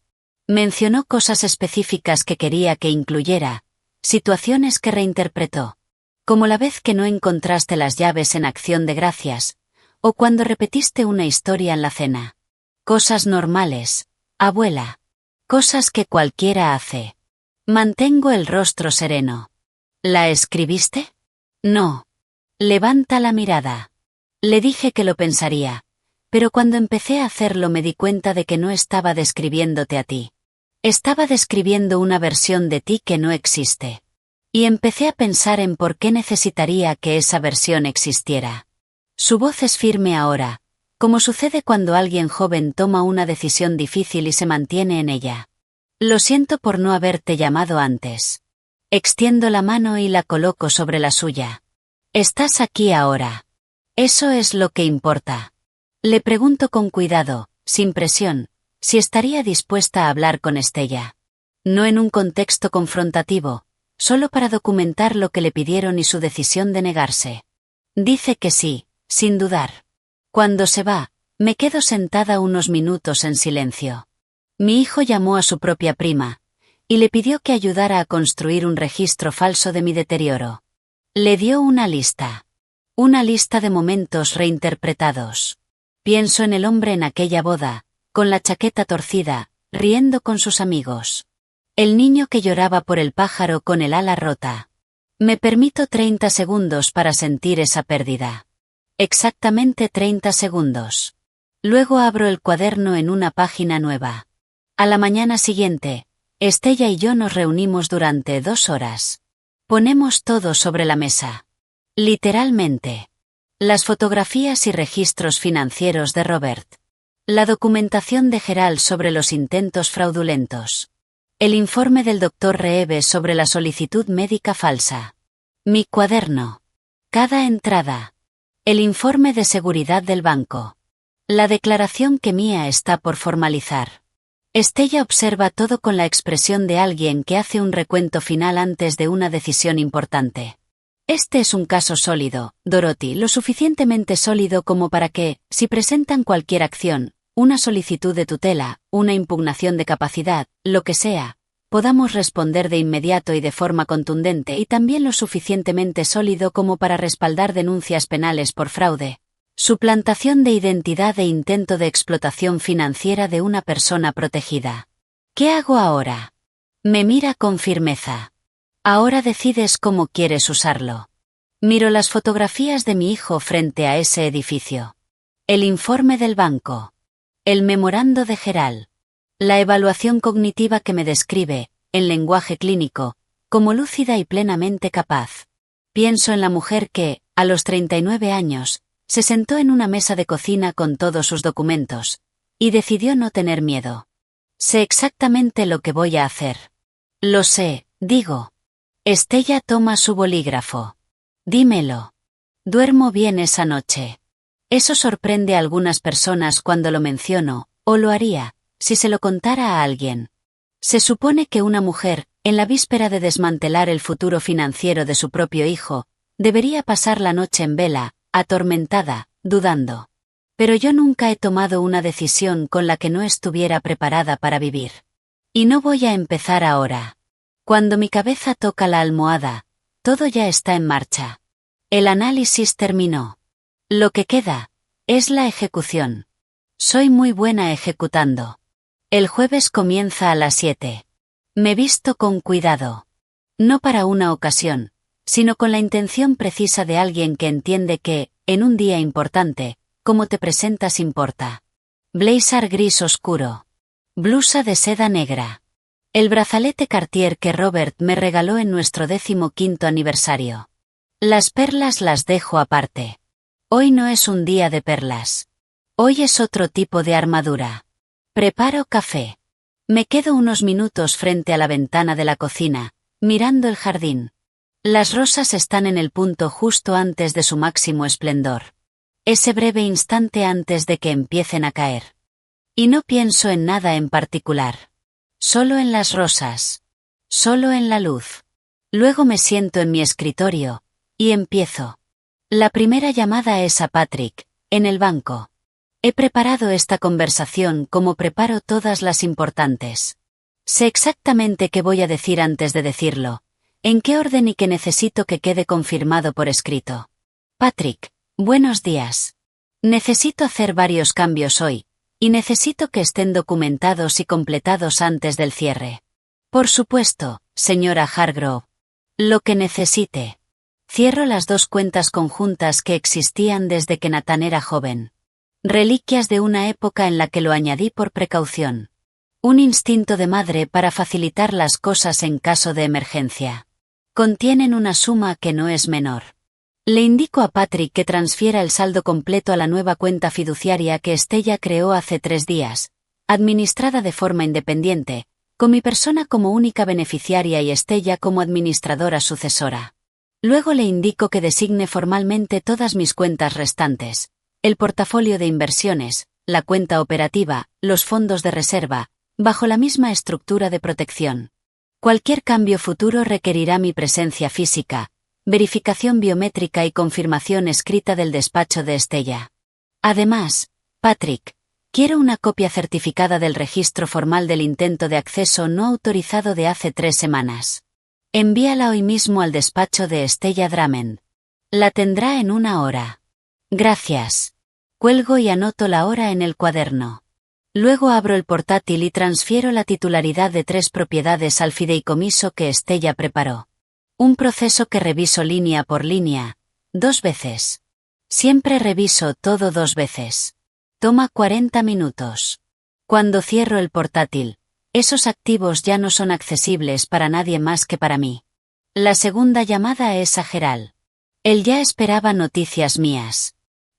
Speaker 1: Mencionó cosas específicas que quería que incluyera, situaciones que reinterpretó. Como la vez que no encontraste las llaves en Acción de Gracias, o cuando repetiste una historia en la cena. Cosas normales, abuela. Cosas que cualquiera hace. Mantengo el rostro sereno. ¿La escribiste? No. Levanta la mirada. Le dije que lo pensaría, pero cuando empecé a hacerlo me di cuenta de que no estaba describiéndote a ti. Estaba describiendo una versión de ti que no existe. Y empecé a pensar en por qué necesitaría que esa versión existiera. Su voz es firme ahora, como sucede cuando alguien joven toma una decisión difícil y se mantiene en ella. Lo siento por no haberte llamado antes. Extiendo la mano y la coloco sobre la suya. Estás aquí ahora. Eso es lo que importa. Le pregunto con cuidado, sin presión, si estaría dispuesta a hablar con Estella. No en un contexto confrontativo, solo para documentar lo que le pidieron y su decisión de negarse. Dice que sí, sin dudar. Cuando se va, me quedo sentada unos minutos en silencio. Mi hijo llamó a su propia prima, y le pidió que ayudara a construir un registro falso de mi deterioro. Le dio una lista. Una lista de momentos reinterpretados. Pienso en el hombre en aquella boda, con la chaqueta torcida, riendo con sus amigos. El niño que lloraba por el pájaro con el ala rota. Me permito 30 segundos para sentir esa pérdida. Exactamente 30 segundos. Luego abro el cuaderno en una página nueva. A la mañana siguiente, Estella y yo nos reunimos durante 2 horas. Ponemos todo sobre la mesa. Literalmente. Las fotografías y registros financieros de Robert. La documentación de Gerald sobre los intentos fraudulentos. El informe del Dr. Reeves sobre la solicitud médica falsa. Mi cuaderno. Cada entrada. El informe de seguridad del banco. La declaración que Mía está por formalizar. Estella observa todo con la expresión de alguien que hace un recuento final antes de una decisión importante. Este es un caso sólido, Dorothy, lo suficientemente sólido como para que, si presentan cualquier acción, una solicitud de tutela, una impugnación de capacidad, lo que sea, podamos responder de inmediato y de forma contundente, y también lo suficientemente sólido como para respaldar denuncias penales por fraude, suplantación de identidad e intento de explotación financiera de una persona protegida. ¿Qué hago ahora? Me mira con firmeza. Ahora decides cómo quieres usarlo. Miro las fotografías de mi hijo frente a ese edificio. El informe del banco. El memorando de Geral. La evaluación cognitiva que me describe, en lenguaje clínico, como lúcida y plenamente capaz. Pienso en la mujer que, a los 39 años, se sentó en una mesa de cocina con todos sus documentos, y decidió no tener miedo. Sé exactamente lo que voy a hacer. Lo sé, digo. Estella toma su bolígrafo. Dímelo. Duermo bien esa noche. Eso sorprende a algunas personas cuando lo menciono, o lo haría, si se lo contara a alguien. Se supone que una mujer, en la víspera de desmantelar el futuro financiero de su propio hijo, debería pasar la noche en vela, atormentada, dudando. Pero yo nunca he tomado una decisión con la que no estuviera preparada para vivir. Y no voy a empezar ahora. Cuando mi cabeza toca la almohada, todo ya está en marcha. El análisis terminó. Lo que queda es la ejecución. Soy muy buena ejecutando. El jueves comienza a las 7. Me visto con cuidado. No para una ocasión, sino con la intención precisa de alguien que entiende que, en un día importante, cómo te presentas importa. Blazer gris oscuro. Blusa de seda negra. El brazalete Cartier que Robert me regaló en nuestro 15º aniversario. Las perlas las dejo aparte. Hoy no es un día de perlas. Hoy es otro tipo de armadura. Preparo café. Me quedo unos minutos frente a la ventana de la cocina, mirando el jardín. Las rosas están en el punto justo antes de su máximo esplendor. Ese breve instante antes de que empiecen a caer. Y no pienso en nada en particular. Solo en las rosas. Solo en la luz. Luego me siento en mi escritorio, y empiezo. La primera llamada es a Patrick, en el banco. He preparado esta conversación como preparo todas las importantes. Sé exactamente qué voy a decir antes de decirlo, en qué orden y qué necesito que quede confirmado por escrito. Patrick, buenos días. Necesito hacer varios cambios hoy, y necesito que estén documentados y completados antes del cierre. Por supuesto, señora Hargrove. Lo que necesite. Cierro las dos cuentas conjuntas que existían desde que Nathan era joven. Reliquias de una época en la que lo añadí por precaución. Un instinto de madre para facilitar las cosas en caso de emergencia. Contienen una suma que no es menor. Le indico a Patrick que transfiera el saldo completo a la nueva cuenta fiduciaria que Estella creó hace 3 días, administrada de forma independiente, con mi persona como única beneficiaria y Estella como administradora sucesora. Luego le indico que designe formalmente todas mis cuentas restantes, el portafolio de inversiones, la cuenta operativa, los fondos de reserva, bajo la misma estructura de protección. Cualquier cambio futuro requerirá mi presencia física, verificación biométrica y confirmación escrita del despacho de Estella. Además, Patrick, quiero una copia certificada del registro formal del intento de acceso no autorizado de hace 3 semanas. Envíala hoy mismo al despacho de Estella Drummond. La tendrá en 1 hora. Gracias. Cuelgo y anoto la hora en el cuaderno. Luego abro el portátil y transfiero la titularidad de 3 propiedades al fideicomiso que Estella preparó. Un proceso que reviso línea por línea, 2 veces. Siempre reviso todo 2 veces. Toma 40 minutos. Cuando cierro el portátil, esos activos ya no son accesibles para nadie más que para mí. La segunda llamada es a Geral. Él ya esperaba noticias mías.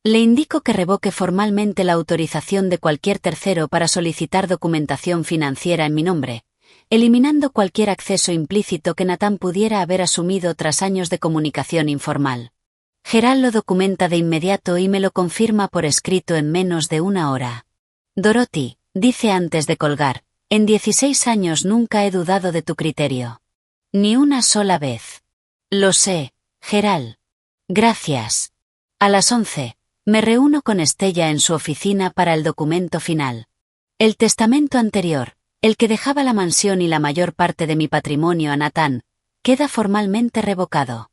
Speaker 1: Le indico que revoque formalmente la autorización de cualquier tercero para solicitar documentación financiera en mi nombre, eliminando cualquier acceso implícito que Nathan pudiera haber asumido tras años de comunicación informal. Gerald lo documenta de inmediato y me lo confirma por escrito en menos de una hora. Dorothy, dice antes de colgar, en 16 años nunca he dudado de tu criterio. Ni una sola vez. Lo sé, Gerald. Gracias. A las 11, me reúno con Estella en su oficina para el documento final. El testamento anterior, el que dejaba la mansión y la mayor parte de mi patrimonio a Nathan, queda formalmente revocado.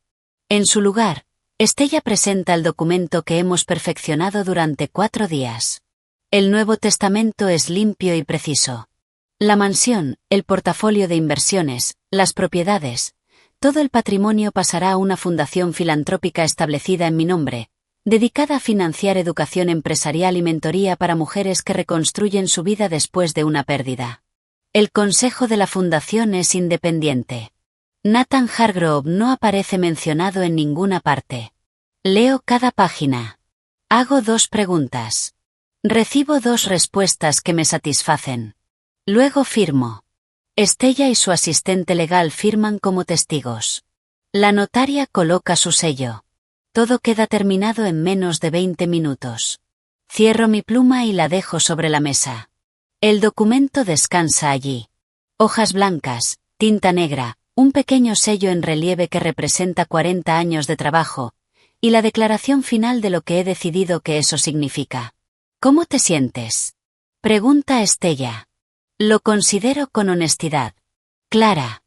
Speaker 1: En su lugar, Estella presenta el documento que hemos perfeccionado durante 4 días. El nuevo testamento es limpio y preciso. La mansión, el portafolio de inversiones, las propiedades, todo el patrimonio pasará a una fundación filantrópica establecida en mi nombre, dedicada a financiar educación empresarial y mentoría para mujeres que reconstruyen su vida después de una pérdida. El consejo de la fundación es independiente. Nathan Hargrove no aparece mencionado en ninguna parte. Leo cada página. Hago 2 preguntas. Recibo 2 respuestas que me satisfacen. Luego firmo. Estella y su asistente legal firman como testigos. La notaria coloca su sello. Todo queda terminado en menos de 20 minutos. Cierro mi pluma y la dejo sobre la mesa. El documento descansa allí. Hojas blancas, tinta negra, un pequeño sello en relieve que representa 40 años de trabajo, y la declaración final de lo que he decidido que eso significa. ¿Cómo te sientes? Pregunta Estella. Lo considero con honestidad. Clara.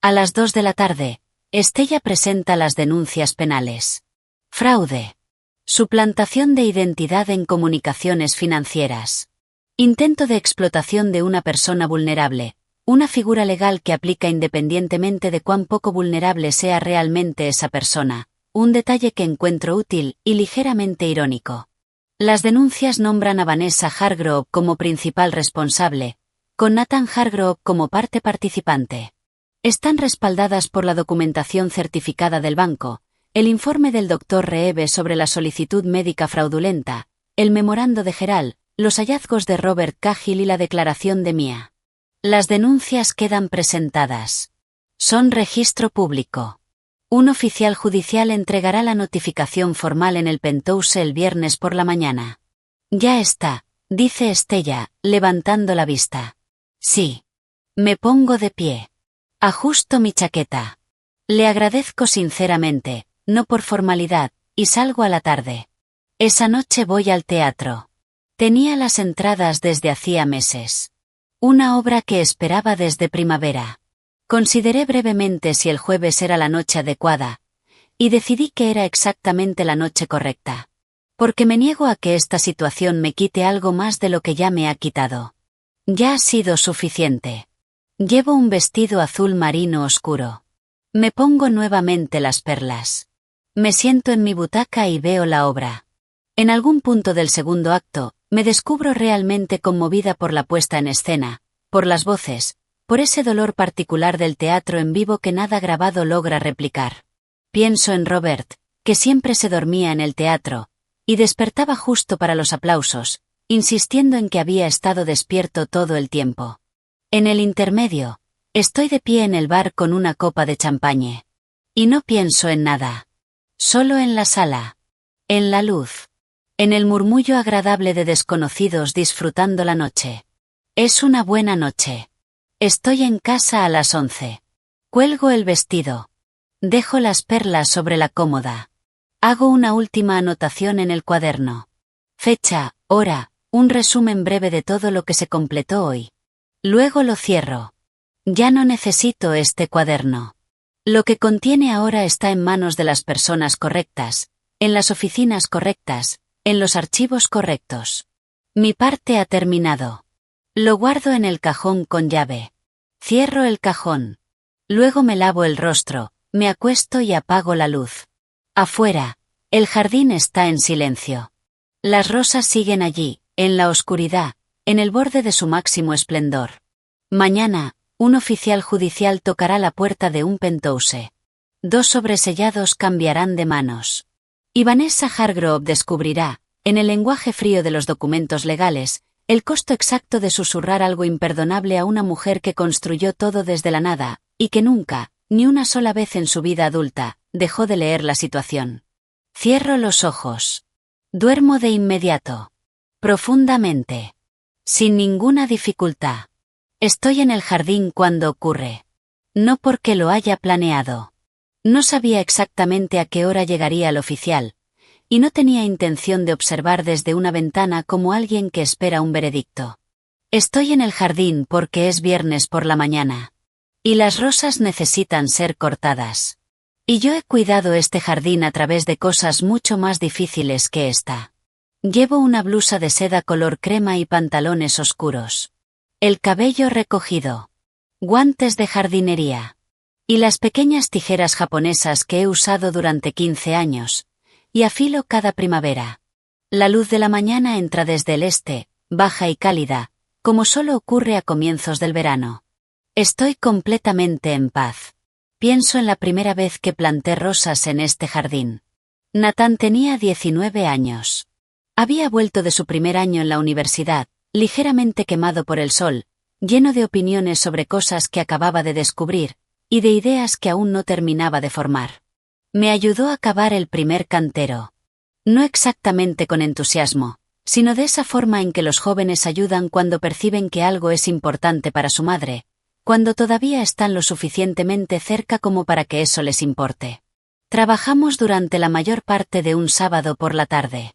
Speaker 1: A las 2 de la tarde, Estella presenta las denuncias penales. Fraude. Suplantación de identidad en comunicaciones financieras. Intento de explotación de una persona vulnerable, una figura legal que aplica independientemente de cuán poco vulnerable sea realmente esa persona, un detalle que encuentro útil y ligeramente irónico. Las denuncias nombran a Vanessa Hargrove como principal responsable, con Nathan Hargrove como parte participante. Están respaldadas por la documentación certificada del banco, el informe del Dr. Reeve sobre la solicitud médica fraudulenta, el memorando de Gerald, los hallazgos de Robert Cahill y la declaración de Mia. Las denuncias quedan presentadas. Son registro público. Un oficial judicial entregará la notificación formal en el penthouse el viernes por la mañana. Ya está, dice Estella, levantando la vista. Sí. Me pongo de pie. Ajusto mi chaqueta. Le agradezco sinceramente, no por formalidad, y salgo a la tarde. Esa noche voy al teatro. Tenía las entradas desde hacía meses. Una obra que esperaba desde primavera. Consideré brevemente si el jueves era la noche adecuada, y decidí que era exactamente la noche correcta. Porque me niego a que esta situación me quite algo más de lo que ya me ha quitado. Ya ha sido suficiente. Llevo un vestido azul marino oscuro. Me pongo nuevamente las perlas. Me siento en mi butaca y veo la obra. En algún punto del segundo acto, me descubro realmente conmovida por la puesta en escena, por las voces, por ese dolor particular del teatro en vivo que nada grabado logra replicar. Pienso en Robert, que siempre se dormía en el teatro, y despertaba justo para los aplausos, insistiendo en que había estado despierto todo el tiempo. En el intermedio, estoy de pie en el bar con una copa de champagne. Y no pienso en nada. Solo en la sala. En la luz. En el murmullo agradable de desconocidos disfrutando la noche. Es una buena noche. Estoy en casa a las 11. Cuelgo el vestido. Dejo las perlas sobre la cómoda. Hago una última anotación en el cuaderno. Fecha, hora, un resumen breve de todo lo que se completó hoy. Luego lo cierro. Ya no necesito este cuaderno. Lo que contiene ahora está en manos de las personas correctas, en las oficinas correctas, en los archivos correctos. Mi parte ha terminado. Lo guardo en el cajón con llave. Cierro el cajón. Luego me lavo el rostro, me acuesto y apago la luz. Afuera, el jardín está en silencio. Las rosas siguen allí, en la oscuridad, en el borde de su máximo esplendor. Mañana, un oficial judicial tocará la puerta de un penthouse. 2 sobresellados cambiarán de manos. Y Vanessa Hargrove descubrirá, en el lenguaje frío de los documentos legales, El costo exacto de susurrar algo imperdonable a una mujer que construyó todo desde la nada, y que nunca, ni una sola vez en su vida adulta, dejó de leer la situación. Cierro los ojos. Duermo de inmediato. Profundamente. Sin ninguna dificultad. Estoy en el jardín cuando ocurre. No porque lo haya planeado. No sabía exactamente a qué hora llegaría el oficial, y no tenía intención de observar desde una ventana como alguien que espera un veredicto. Estoy en el jardín porque es viernes por la mañana. Y las rosas necesitan ser cortadas. Y yo he cuidado este jardín a través de cosas mucho más difíciles que esta. Llevo una blusa de seda color crema y pantalones oscuros. El cabello recogido. Guantes de jardinería. Y las pequeñas tijeras japonesas que he usado durante 15 años. Y afilo cada primavera. La luz de la mañana entra desde el este, baja y cálida, como solo ocurre a comienzos del verano. Estoy completamente en paz. Pienso en la primera vez que planté rosas en este jardín. Nathan tenía 19 años. Había vuelto de su primer año en la universidad, ligeramente quemado por el sol, lleno de opiniones sobre cosas que acababa de descubrir, y de ideas que aún no terminaba de formar. Me ayudó a cavar el primer cantero. No exactamente con entusiasmo, sino de esa forma en que los jóvenes ayudan cuando perciben que algo es importante para su madre, cuando todavía están lo suficientemente cerca como para que eso les importe. Trabajamos durante la mayor parte de un sábado por la tarde.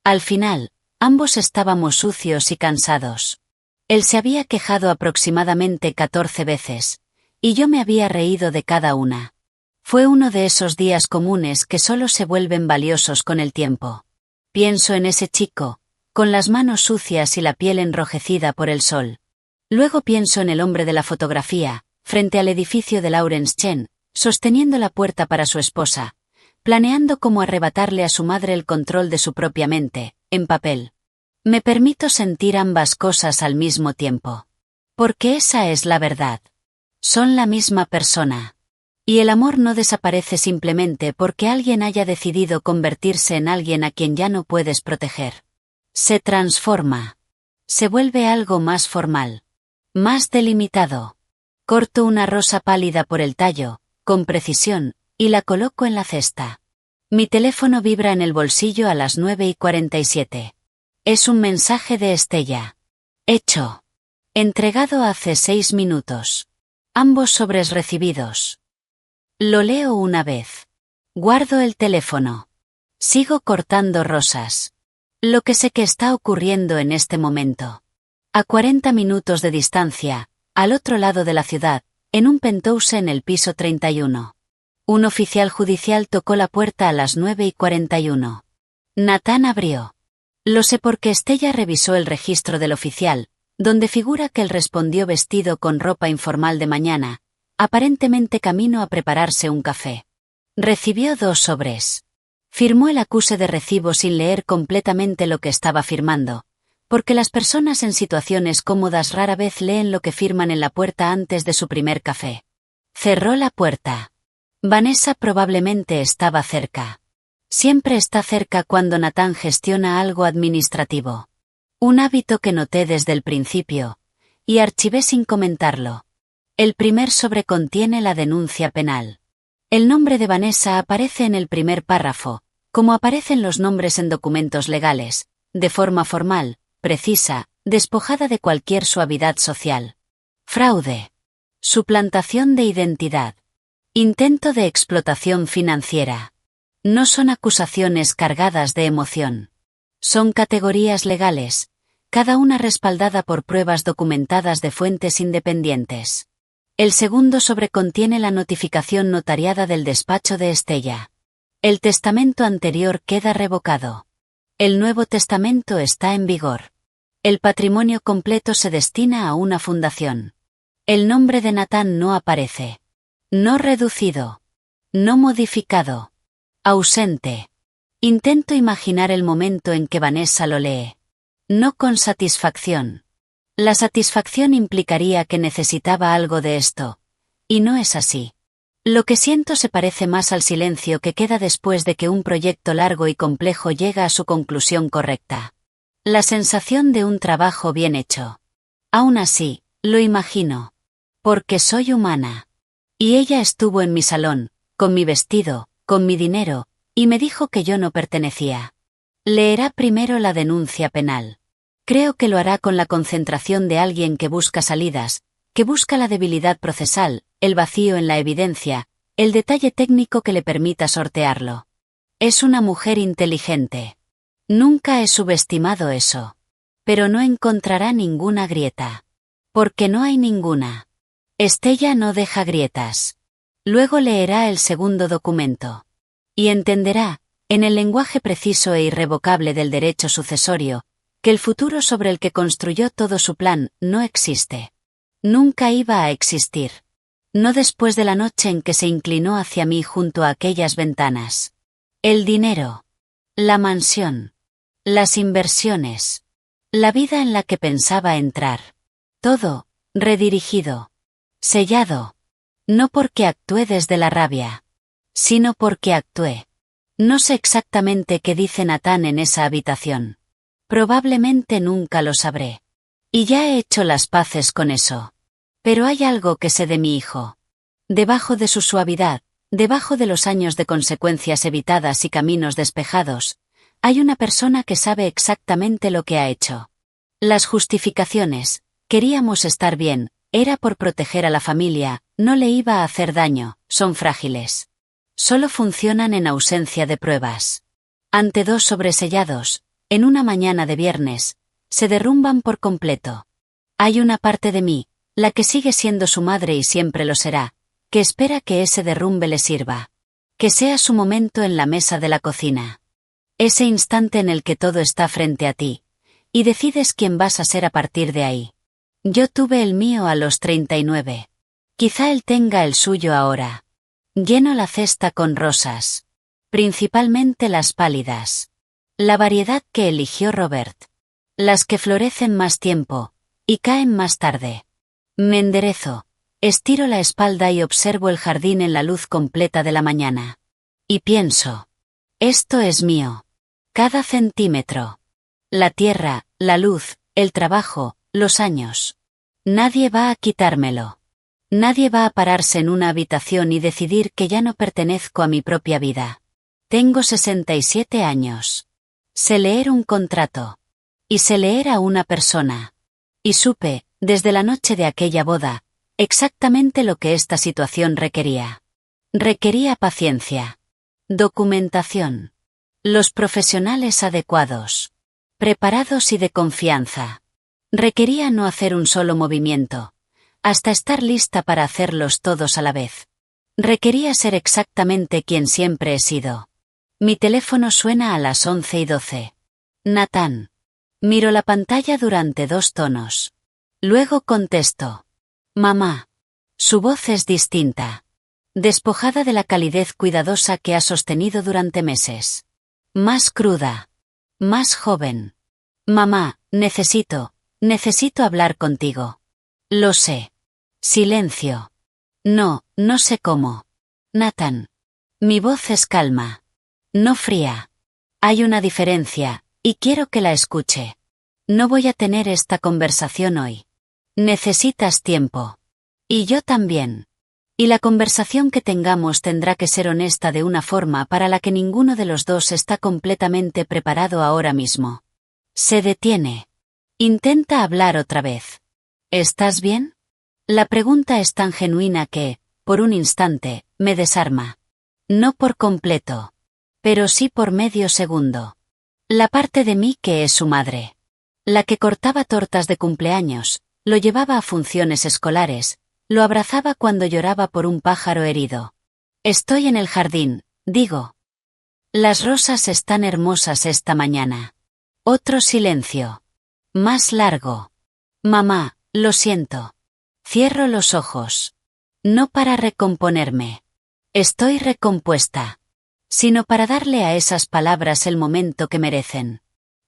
Speaker 1: Al final, ambos estábamos sucios y cansados. Él se había quejado aproximadamente 14 veces, y yo me había reído de cada una. Fue uno de esos días comunes que solo se vuelven valiosos con el tiempo. Pienso en ese chico, con las manos sucias y la piel enrojecida por el sol. Luego pienso en el hombre de la fotografía, frente al edificio de Lawrence Chen, sosteniendo la puerta para su esposa, planeando cómo arrebatarle a su madre el control de su propia mente, en papel. Me permito sentir ambas cosas al mismo tiempo. Porque esa es la verdad. Son la misma persona. Y el amor no desaparece simplemente porque alguien haya decidido convertirse en alguien a quien ya no puedes proteger. Se transforma. Se vuelve algo más formal. Más delimitado. Corto una rosa pálida por el tallo, con precisión, y la coloco en la cesta. Mi teléfono vibra en el bolsillo a las 9:47. Es un mensaje de Estella. Hecho. Entregado hace 6 minutos. Ambos sobres recibidos. Lo leo una vez. Guardo el teléfono. Sigo cortando rosas. Lo que sé que está ocurriendo en este momento. A 40 minutos de distancia, al otro lado de la ciudad, en un penthouse en el piso 31. Un oficial judicial tocó la puerta a las 9:41. Nathan abrió. Lo sé porque Estella revisó el registro del oficial, donde figura que él respondió vestido con ropa informal de mañana, aparentemente camino a prepararse un café. Recibió 2 sobres. Firmó el acuse de recibo sin leer completamente lo que estaba firmando, porque las personas en situaciones cómodas rara vez leen lo que firman en la puerta antes de su primer café. Cerró la puerta. Vanessa probablemente estaba cerca. Siempre está cerca cuando Nathan gestiona algo administrativo. Un hábito que noté desde el principio, y archivé sin comentarlo. El primer sobre contiene la denuncia penal. El nombre de Vanessa aparece en el primer párrafo, como aparecen los nombres en documentos legales, de forma formal, precisa, despojada de cualquier suavidad social. Fraude. Suplantación de identidad. Intento de explotación financiera. No son acusaciones cargadas de emoción. Son categorías legales, cada una respaldada por pruebas documentadas de fuentes independientes. El segundo sobre contiene la notificación notariada del despacho de Estella. El testamento anterior queda revocado. El Nuevo Testamento está en vigor. El patrimonio completo se destina a una fundación. El nombre de Nathan no aparece. No reducido. No modificado. Ausente. Intento imaginar el momento en que Vanessa lo lee. No con satisfacción. La satisfacción implicaría que necesitaba algo de esto. Y no es así. Lo que siento se parece más al silencio que queda después de que un proyecto largo y complejo llega a su conclusión correcta. La sensación de un trabajo bien hecho. Aún así, lo imagino. Porque soy humana. Y ella estuvo en mi salón, con mi vestido, con mi dinero, y me dijo que yo no pertenecía. Leerá primero la denuncia penal. Creo que lo hará con la concentración de alguien que busca salidas, que busca la debilidad procesal, el vacío en la evidencia, el detalle técnico que le permita sortearlo. Es una mujer inteligente. Nunca he subestimado eso. Pero no encontrará ninguna grieta. Porque no hay ninguna. Estella no deja grietas. Luego leerá el segundo documento. Y entenderá, en el lenguaje preciso e irrevocable del derecho sucesorio, que el futuro sobre el que construyó todo su plan no existe. Nunca iba a existir. No después de la noche en que se inclinó hacia mí junto a aquellas ventanas. El dinero. La mansión. Las inversiones. La vida en la que pensaba entrar. Todo, redirigido. Sellado. No porque actué desde la rabia. Sino porque actué. No sé exactamente qué dice Natán en esa habitación. Probablemente nunca lo sabré. Y ya he hecho las paces con eso. Pero hay algo que sé de mi hijo. Debajo de su suavidad, debajo de los años de consecuencias evitadas y caminos despejados, hay una persona que sabe exactamente lo que ha hecho. Las justificaciones, queríamos estar bien, era por proteger a la familia, no le iba a hacer daño, son frágiles. Solo funcionan en ausencia de pruebas. Ante dos sobresellados, en una mañana de viernes, se derrumban por completo. Hay una parte de mí, la que sigue siendo su madre y siempre lo será, que espera que ese derrumbe le sirva. Que sea su momento en la mesa de la cocina. Ese instante en el que todo está frente a ti, y decides quién vas a ser a partir de ahí. Yo tuve el mío a los 39. Quizá él tenga el suyo ahora. Lleno la cesta con rosas. Principalmente las pálidas. La variedad que eligió Robert. Las que florecen más tiempo, y caen más tarde. Me enderezo, estiro la espalda y observo el jardín en la luz completa de la mañana. Y pienso. Esto es mío. Cada centímetro. La tierra, la luz, el trabajo, los años. Nadie va a quitármelo. Nadie va a pararse en una habitación y decidir que ya no pertenezco a mi propia vida. Tengo 67 años. Sé leer un contrato. Y sé leer a una persona. Y supe, desde la noche de aquella boda, exactamente lo que esta situación requería. Requería paciencia. Documentación. Los profesionales adecuados. Preparados y de confianza. Requería no hacer un solo movimiento, hasta estar lista para hacerlos todos a la vez. Requería ser exactamente quien siempre he sido. Mi teléfono suena a las 11:12. Natán. Miro la pantalla durante 2 tonos. Luego contesto. Mamá. Su voz es distinta. Despojada de la calidez cuidadosa que ha sostenido durante meses. Más cruda. Más joven. Mamá, necesito hablar contigo. Lo sé. Silencio. No sé cómo. Natán. Mi voz es calma. No fría. Hay una diferencia, y quiero que la escuche. No voy a tener esta conversación hoy. Necesitas tiempo. Y yo también. Y la conversación que tengamos tendrá que ser honesta de una forma para la que ninguno de los dos está completamente preparado ahora mismo. Se detiene. Intenta hablar otra vez. ¿Estás bien? La pregunta es tan genuina que, por un instante, me desarma. No por completo. Pero sí por medio segundo. La parte de mí que es su madre. La que cortaba tortas de cumpleaños, lo llevaba a funciones escolares, lo abrazaba cuando lloraba por un pájaro herido. Estoy en el jardín, digo. Las rosas están hermosas esta mañana. Otro silencio. Más largo. Mamá, lo siento. Cierro los ojos. No para recomponerme. Estoy recompuesta. Sino para darle a esas palabras el momento que merecen.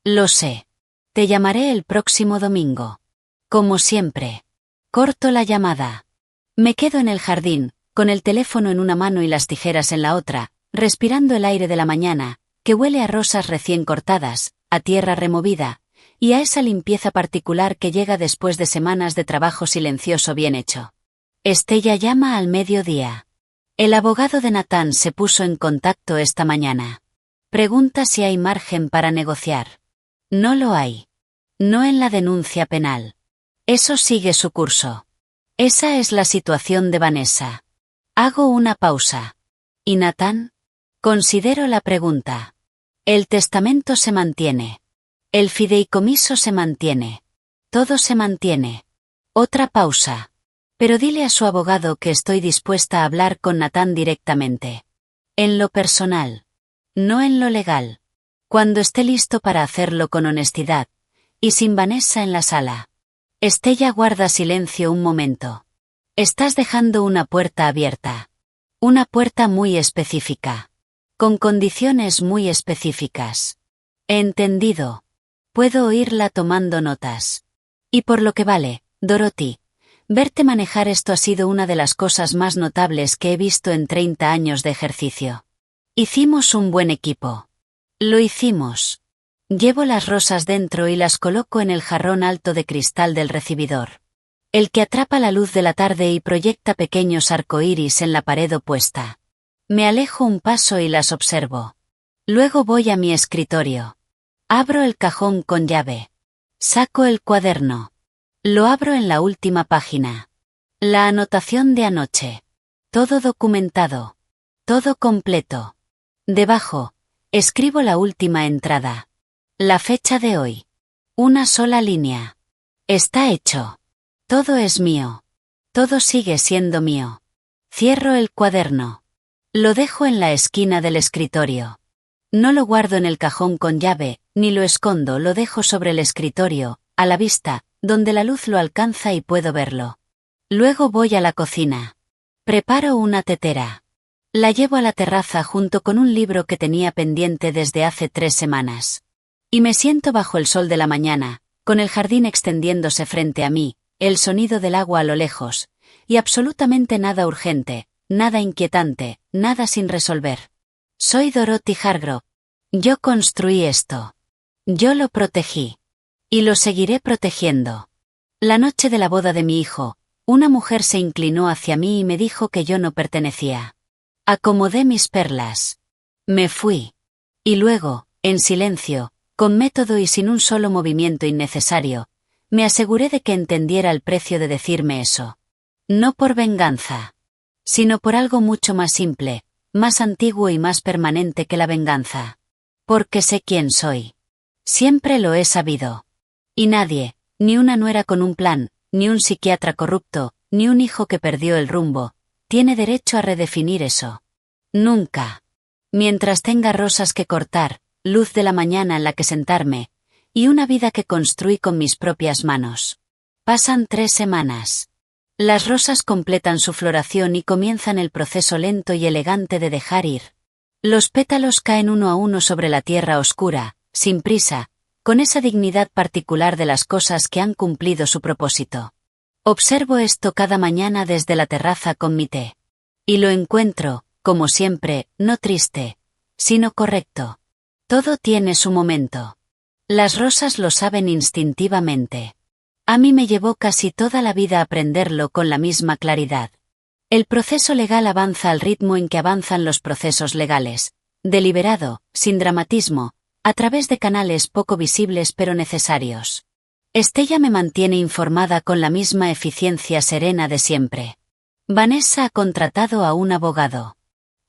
Speaker 1: Lo sé. Te llamaré el próximo domingo. Como siempre. Corto la llamada. Me quedo en el jardín, con el teléfono en una mano y las tijeras en la otra, respirando el aire de la mañana, que huele a rosas recién cortadas, a tierra removida, Y a esa limpieza particular que llega después de semanas de trabajo silencioso bien hecho. Estella llama al mediodía. El abogado de Nathan se puso en contacto esta mañana. Pregunta si hay margen para negociar. No lo hay. No en la denuncia penal. Eso sigue su curso. Esa es la situación de Vanessa. Hago una pausa. ¿Y Nathan? Considero la pregunta. El testamento se mantiene. El fideicomiso se mantiene. Todo se mantiene. Otra pausa. Pero dile a su abogado que estoy dispuesta a hablar con Nathan directamente. En lo personal. No en lo legal. Cuando esté listo para hacerlo con honestidad. Y sin Vanessa en la sala. Estella guarda silencio un momento. Estás dejando una puerta abierta. Una puerta muy específica. Con condiciones muy específicas. Entendido. Puedo oírla tomando notas. Y por lo que vale, Dorothy, verte manejar esto ha sido una de las cosas más notables que he visto en 30 años de ejercicio. Hicimos un buen equipo. Lo hicimos. Llevo las rosas dentro y las coloco en el jarrón alto de cristal del recibidor. El que atrapa la luz de la tarde y proyecta pequeños arcoíris en la pared opuesta. Me alejo un paso y las observo. Luego voy a mi escritorio. Abro el cajón con llave. Saco el cuaderno. Lo abro en la última página. La anotación de anoche. Todo documentado. Todo completo. Debajo, escribo la última entrada. La fecha de hoy. Una sola línea. Está hecho. Todo es mío. Todo sigue siendo mío. Cierro el cuaderno. Lo dejo en la esquina del escritorio. No lo guardo en el cajón con llave, ni lo escondo, lo dejo sobre el escritorio, a la vista, donde la luz lo alcanza y puedo verlo. Luego voy a la cocina. Preparo una tetera. La llevo a la terraza junto con un libro que tenía pendiente desde hace 3 semanas. Y me siento bajo el sol de la mañana, con el jardín extendiéndose frente a mí, el sonido del agua a lo lejos, y absolutamente nada urgente, nada inquietante, nada sin resolver. Soy Dorothy Hargrove. Yo construí esto. Yo lo protegí. Y lo seguiré protegiendo. La noche de la boda de mi hijo, una mujer se inclinó hacia mí y me dijo que yo no pertenecía. Acomodé mis perlas. Me fui. Y luego, en silencio, con método y sin un solo movimiento innecesario, me aseguré de que entendiera el precio de decirme eso. No por venganza. Sino por algo mucho más simple, más antiguo y más permanente que la venganza. Porque sé quién soy. Siempre lo he sabido. Y nadie, ni una nuera con un plan, ni un psiquiatra corrupto, ni un hijo que perdió el rumbo, tiene derecho a redefinir eso. Nunca. Mientras tenga rosas que cortar, luz de la mañana en la que sentarme, y una vida que construí con mis propias manos. Pasan 3 semanas. Las rosas completan su floración y comienzan el proceso lento y elegante de dejar ir. Los pétalos caen uno a uno sobre la tierra oscura, sin prisa, con esa dignidad particular de las cosas que han cumplido su propósito. Observo esto cada mañana desde la terraza con mi té. Y lo encuentro, como siempre, no triste, sino correcto. Todo tiene su momento. Las rosas lo saben instintivamente. A mí me llevó casi toda la vida aprenderlo con la misma claridad. El proceso legal avanza al ritmo en que avanzan los procesos legales, deliberado, sin dramatismo, a través de canales poco visibles pero necesarios. Estella me mantiene informada con la misma eficiencia serena de siempre. Vanessa ha contratado a un abogado.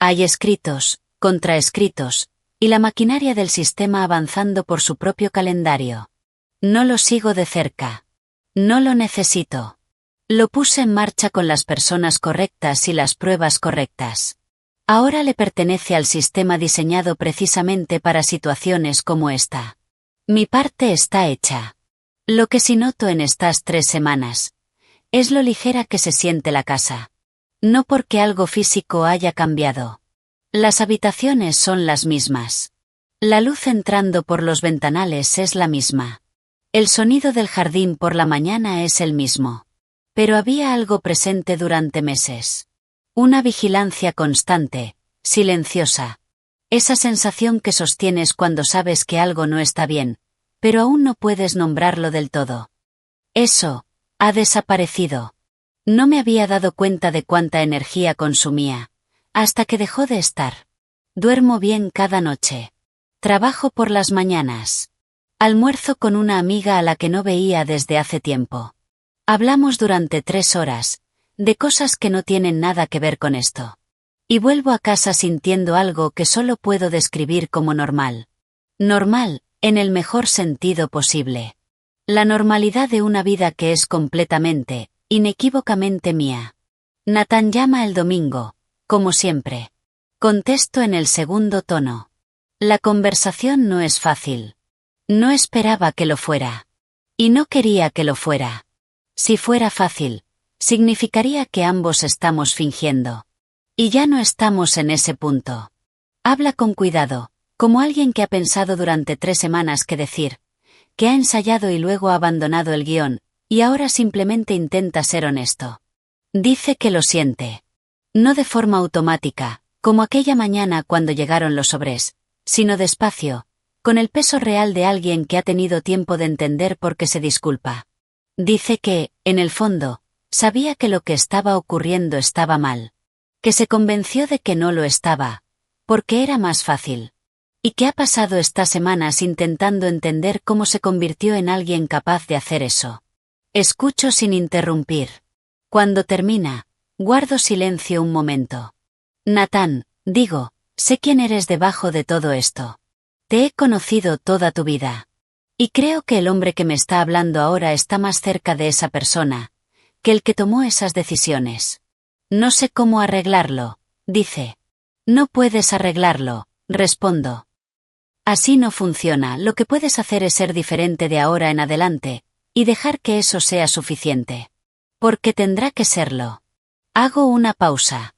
Speaker 1: Hay escritos, contraescritos, y la maquinaria del sistema avanzando por su propio calendario. No lo sigo de cerca. No lo necesito. Lo puse en marcha con las personas correctas y las pruebas correctas. Ahora le pertenece al sistema diseñado precisamente para situaciones como esta. Mi parte está hecha. Lo que sí noto en estas 3 semanas es lo ligera que se siente la casa. No porque algo físico haya cambiado. Las habitaciones son las mismas. La luz entrando por los ventanales es la misma. El sonido del jardín por la mañana es el mismo. Pero había algo presente durante meses. Una vigilancia constante, silenciosa. Esa sensación que sostienes cuando sabes que algo no está bien, pero aún no puedes nombrarlo del todo. Eso ha desaparecido. No me había dado cuenta de cuánta energía consumía, hasta que dejó de estar. Duermo bien cada noche. Trabajo por las mañanas. Almuerzo con una amiga a la que no veía desde hace tiempo. Hablamos durante 3 horas, de cosas que no tienen nada que ver con esto. Y vuelvo a casa sintiendo algo que solo puedo describir como normal. Normal, en el mejor sentido posible. La normalidad de una vida que es completamente, inequívocamente mía. Nathan llama el domingo, como siempre. Contesto en el segundo tono. La conversación no es fácil. No esperaba que lo fuera. Y no quería que lo fuera. Si fuera fácil, significaría que ambos estamos fingiendo. Y ya no estamos en ese punto. Habla con cuidado, como alguien que ha pensado durante 3 semanas qué decir, que ha ensayado y luego ha abandonado el guión, y ahora simplemente intenta ser honesto. Dice que lo siente. No de forma automática, como aquella mañana cuando llegaron los sobres, sino despacio, con el peso real de alguien que ha tenido tiempo de entender por qué se disculpa. Dice que, en el fondo, sabía que lo que estaba ocurriendo estaba mal. Que se convenció de que no lo estaba, porque era más fácil. Y que ha pasado estas semanas intentando entender cómo se convirtió en alguien capaz de hacer eso. Escucho sin interrumpir. Cuando termina, guardo silencio un momento. Nathan, digo, sé quién eres debajo de todo esto. Te he conocido toda tu vida. Y creo que el hombre que me está hablando ahora está más cerca de esa persona, que el que tomó esas decisiones. No sé cómo arreglarlo, dice. No puedes arreglarlo, respondo. Así no funciona, lo que puedes hacer es ser diferente de ahora en adelante, y dejar que eso sea suficiente. Porque tendrá que serlo. Hago una pausa.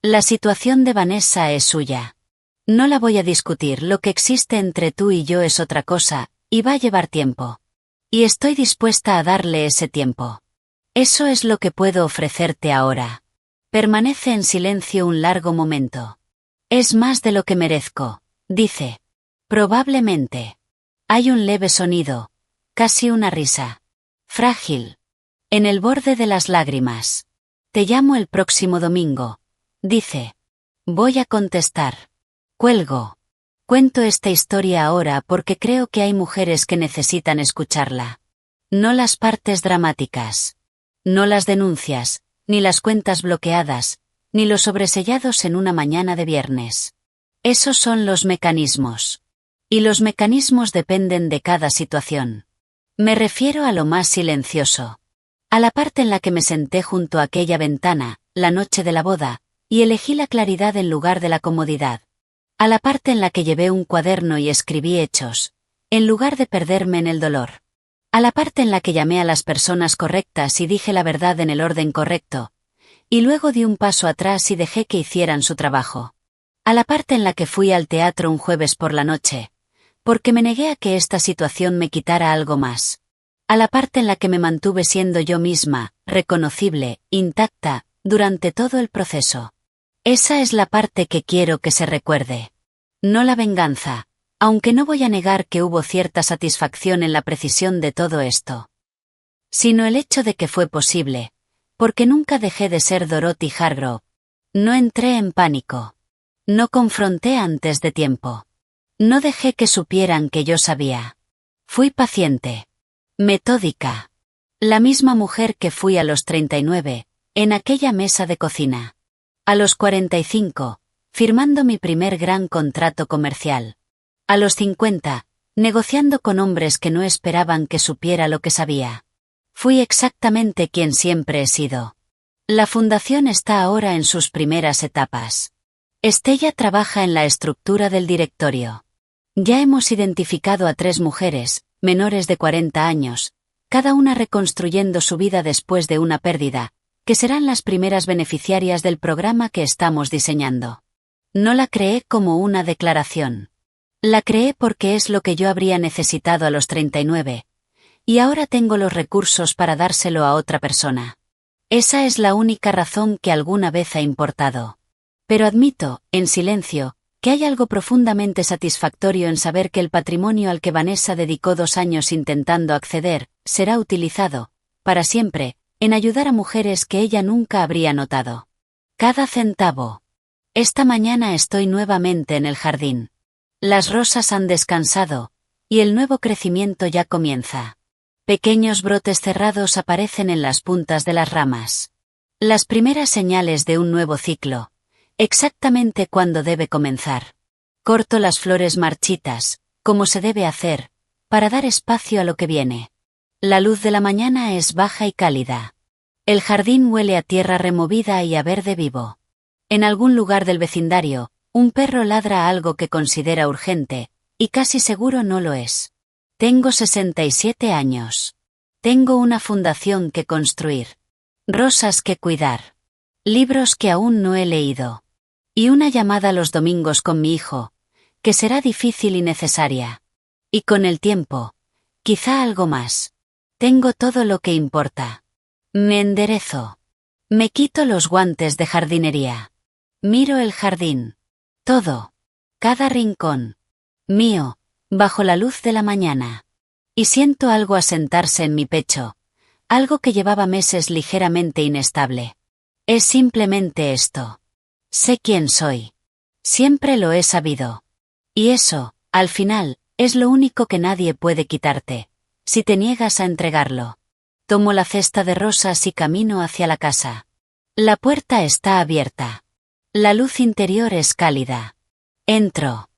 Speaker 1: La situación de Vanessa es suya. No la voy a discutir, lo que existe entre tú y yo es otra cosa, y va a llevar tiempo. Y estoy dispuesta a darle ese tiempo. Eso es lo que puedo ofrecerte ahora. Permanece en silencio un largo momento. Es más de lo que merezco, dice. Probablemente. Hay un leve sonido, casi una risa. Frágil. En el borde de las lágrimas. Te llamo el próximo domingo, dice. Voy a contestar. Cuelgo. Cuento esta historia ahora porque creo que hay mujeres que necesitan escucharla. No las partes dramáticas. No las denuncias, ni las cuentas bloqueadas, ni los sobresellados en una mañana de viernes. Esos son los mecanismos. Y los mecanismos dependen de cada situación. Me refiero a lo más silencioso. A la parte en la que me senté junto a aquella ventana, la noche de la boda, y elegí la claridad en lugar de la comodidad. A la parte en la que llevé un cuaderno y escribí hechos, en lugar de perderme en el dolor. A la parte en la que llamé a las personas correctas y dije la verdad en el orden correcto, y luego di un paso atrás y dejé que hicieran su trabajo. A la parte en la que fui al teatro un jueves por la noche, porque me negué a que esta situación me quitara algo más. A la parte en la que me mantuve siendo yo misma, reconocible, intacta, durante todo el proceso. Esa es la parte que quiero que se recuerde. No la venganza, aunque no voy a negar que hubo cierta satisfacción en la precisión de todo esto. Sino el hecho de que fue posible, porque nunca dejé de ser Dorothy Hargrove. No entré en pánico. No confronté antes de tiempo. No dejé que supieran que yo sabía. Fui paciente. Metódica. La misma mujer que fui a los 39, en aquella mesa de cocina. A los 45, firmando mi primer gran contrato comercial. A los 50, negociando con hombres que no esperaban que supiera lo que sabía. Fui exactamente quien siempre he sido. La fundación está ahora en sus primeras etapas. Estella trabaja en la estructura del directorio. Ya hemos identificado a 3 mujeres, menores de 40 años, cada una reconstruyendo su vida después de una pérdida, que serán las primeras beneficiarias del programa que estamos diseñando. No la creé como una declaración. La creé porque es lo que yo habría necesitado a los 39, y ahora tengo los recursos para dárselo a otra persona. Esa es la única razón que alguna vez ha importado. Pero admito, en silencio, Que hay algo profundamente satisfactorio en saber que el patrimonio al que Vanessa dedicó 2 años intentando acceder, será utilizado, para siempre, en ayudar a mujeres que ella nunca habría notado. Cada centavo. Esta mañana estoy nuevamente en el jardín. Las rosas han descansado, y el nuevo crecimiento ya comienza. Pequeños brotes cerrados aparecen en las puntas de las ramas. Las primeras señales de un nuevo ciclo, exactamente cuando debe comenzar. Corto las flores marchitas, como se debe hacer, para dar espacio a lo que viene. La luz de la mañana es baja y cálida. El jardín huele a tierra removida y a verde vivo. En algún lugar del vecindario, un perro ladra algo que considera urgente, y casi seguro no lo es. Tengo 67 años. Tengo una fundación que construir. Rosas que cuidar. Libros que aún no he leído. Y una llamada los domingos con mi hijo, que será difícil y necesaria. Y con el tiempo, quizá algo más. Tengo todo lo que importa. Me enderezo. Me quito los guantes de jardinería. Miro el jardín. Todo. Cada rincón. Mío, bajo la luz de la mañana. Y siento algo asentarse en mi pecho, algo que llevaba meses ligeramente inestable. Es simplemente esto. Sé quién soy. Siempre lo he sabido. Y eso, al final, es lo único que nadie puede quitarte, si te niegas a entregarlo. Tomo la cesta de rosas y camino hacia la casa. La puerta está abierta. La luz interior es cálida. Entro.